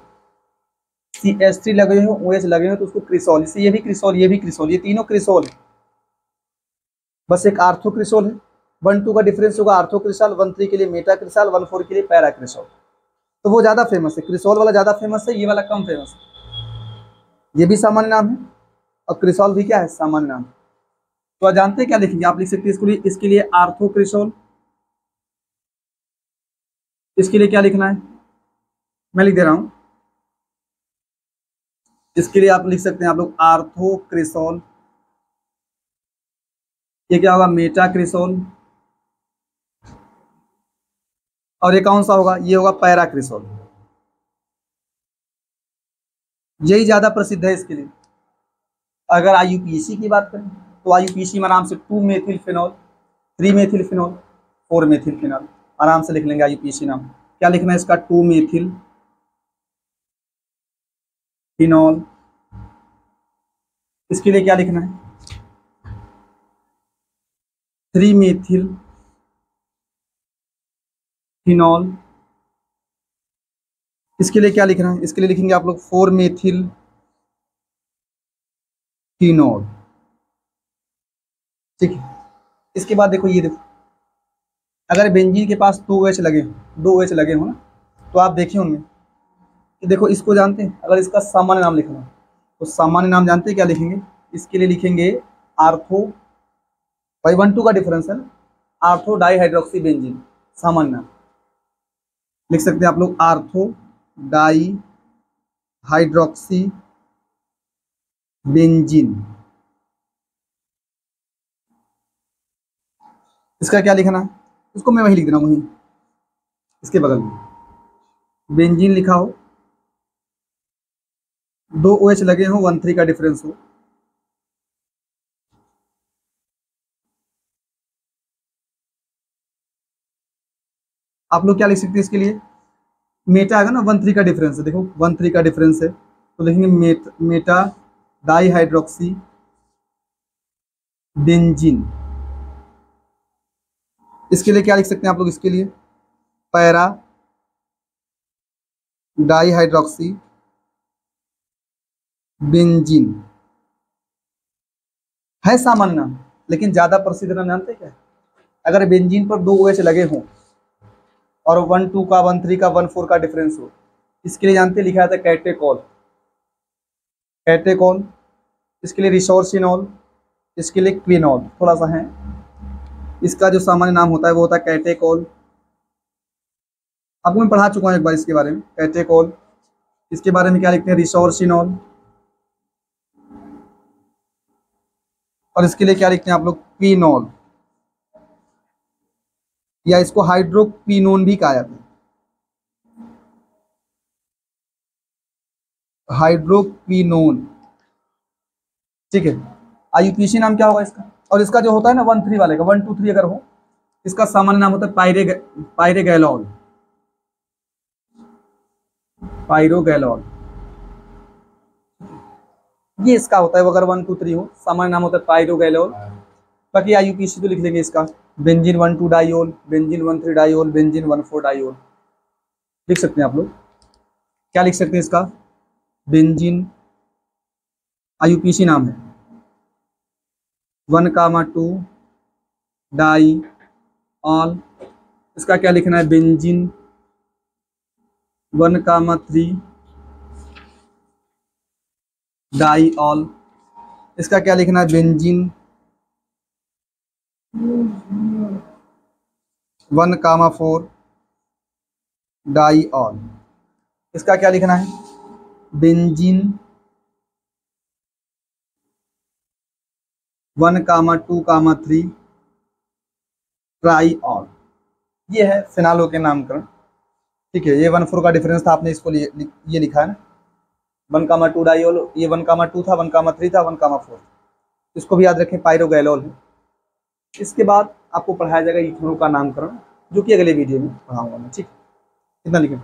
CH3 लगे हो, OH लगे हो तो उसको क्रिसॉल, इससे ये भी क्रिसॉल, ये भी क्रिसॉल, ये तीनों क्रिसॉल है, बस एक आर्थो क्रिसॉल है। 1-2 का डिफरेंस होगा, आर्थो क्रिसॉल 1-3 के लिए मेटा क्रिसॉल, 1-4 के लिए पैरा क्रिसॉल। तो वो ज़्यादा फेमस है, क्रिसॉल वाला ज़्यादा फेमस है, ये वाला कम फेमस है। ये भी सामान्य नाम है और क्रिसॉल भी क्या है, सामान्य नाम। तो आप जानते हैं क्या लिखेंगे, आप लिख सकते हैं इसके लिए आर्थो क्रिसॉल। इसके लिए क्या लिखना है, मैं लिख दे रहा हूं, इसके लिए आप लिख सकते हैं आप लोग आर्थो क्रिसॉल। ये क्या होगा, मेटा क्रिसॉल। और ये कौन सा होगा, ये होगा पैरा क्रिसॉल। यही ज्यादा प्रसिद्ध है इसके लिए। अगर IUPAC की बात करें तो IUPAC में आराम से 2 methyl phenol, 3 methyl phenol, 4 methyl phenol, आराम से लिख लेंगे IUPAC नाम। क्या लिखना है इसका, 2 मेथिल फिनॉल। इसके लिए क्या लिखना है, 3 मेथिल फिनॉल। इसके लिए क्या लिखना है, इसके लिए लिखेंगे आप लोग 4 मेथिल फिनॉल। ठीक है, इसके बाद देखो, ये देखो, अगर बेंजीन के पास 2 OH लगे हो ना, तो आप देखिए उनमें कि देखो, इसको जानते हैं, अगर इसका सामान्य नाम लिखना तो सामान्य नाम जानते हैं क्या लिखेंगे, इसके लिए लिखेंगे आर्थो, भाई 1-2 का डिफरेंस है ना, आर्थो डाई हाइड्रोक्सी बेंजीन, सामान्य नाम लिख सकते हैं आप लोग, आर्थो डाई हाइड्रोक्सी बेंजीन। इसका क्या लिखना है, उसको मैं वही लिख देना, वहीं इसके बगल में बेंजीन लिखा हो, 2 OH लगे हो, 1-3 का डिफरेंस हो। आप लोग क्या लिख सकते हैं, इसके लिए मेटा आएगा ना, 1-3 का डिफरेंस है, देखो 1-3 का डिफरेंस है, तो लिखेंगे मेटा डाई हाइड्रोक्सी बेंजीन। इसके लिए क्या लिख सकते हैं आप लोग, इसके लिए पैरा डाई हाइड्रोक्सी बेंजीन। है सामान्य नाम, लेकिन ज्यादा प्रसिद्ध नाम जानते क्या है, अगर बेंजीन पर 2 OH लगे हों और 1-2 का, 1-3 का, 1-4 का डिफरेंस हो, इसके लिए जानते लिखा जाता है कैटेकॉल, कैटेकॉल। इसके लिए रिसोर्सिनॉल, इसके लिए क्विनॉल, थोड़ा सा है, इसका जो सामान्य नाम होता है वो होता है कैटेकॉल। आपको मैं पढ़ा चुका हूँ एक बार इसके बारे में, कैटेकॉल। इसके बारे में क्या लिखते हैं, रिसोर्सिनॉल। और इसके लिए क्या लिखते हैं आप लोग, पीनॉल, या इसको हाइड्रोक्विनोन भी कहा जाता है, हाइड्रोक्विनोन। ठीक है, आईयूपीएसी नाम क्या होगा इसका। और इसका जो होता है ना 1,3 वाले का, 1, 2, 3 अगर हो, इसका सामान्य नाम होता है पायरेगैलॉल, पायरोगैलॉल। ये इसका होता है, अगर 1, 2, 3 हो, सामान्य नाम होता है पायरोगैलॉल। बाकी आईयूपीएसी तो लिख लेंगे इसका, benzene 1,2 diol, benzene 1,3 diol, benzene 1,4 diol लिख सकते हैं आप लोग। क्या लिख सकते हैं इसका, बेंजीन, आईयूपीएसी नाम है 1,2 डाइऑल। इसका क्या लिखना है, बेंजीन 1,3 डाइऑल। इसका क्या लिखना है, बेंजीन 1,4 डाइऑल। इसका क्या लिखना है, बेंजीन 1,2,3 ट्राइऑल। ये है फिनालो के नामकरण। ठीक है, ये 1,4 का डिफरेंस था, आपने इसको ये लिखा है ना, 1,2 डाइऑल, ये 1,2 था, 1,3 था, 1,4, इसको भी याद रखें, पायरोगैलॉल है। इसके बाद आपको पढ़ाया जाएगा इथेनॉल का नामकरण, जो कि अगले वीडियो में पढ़ाऊंगा मैं। ठीक है, इतना लिखें।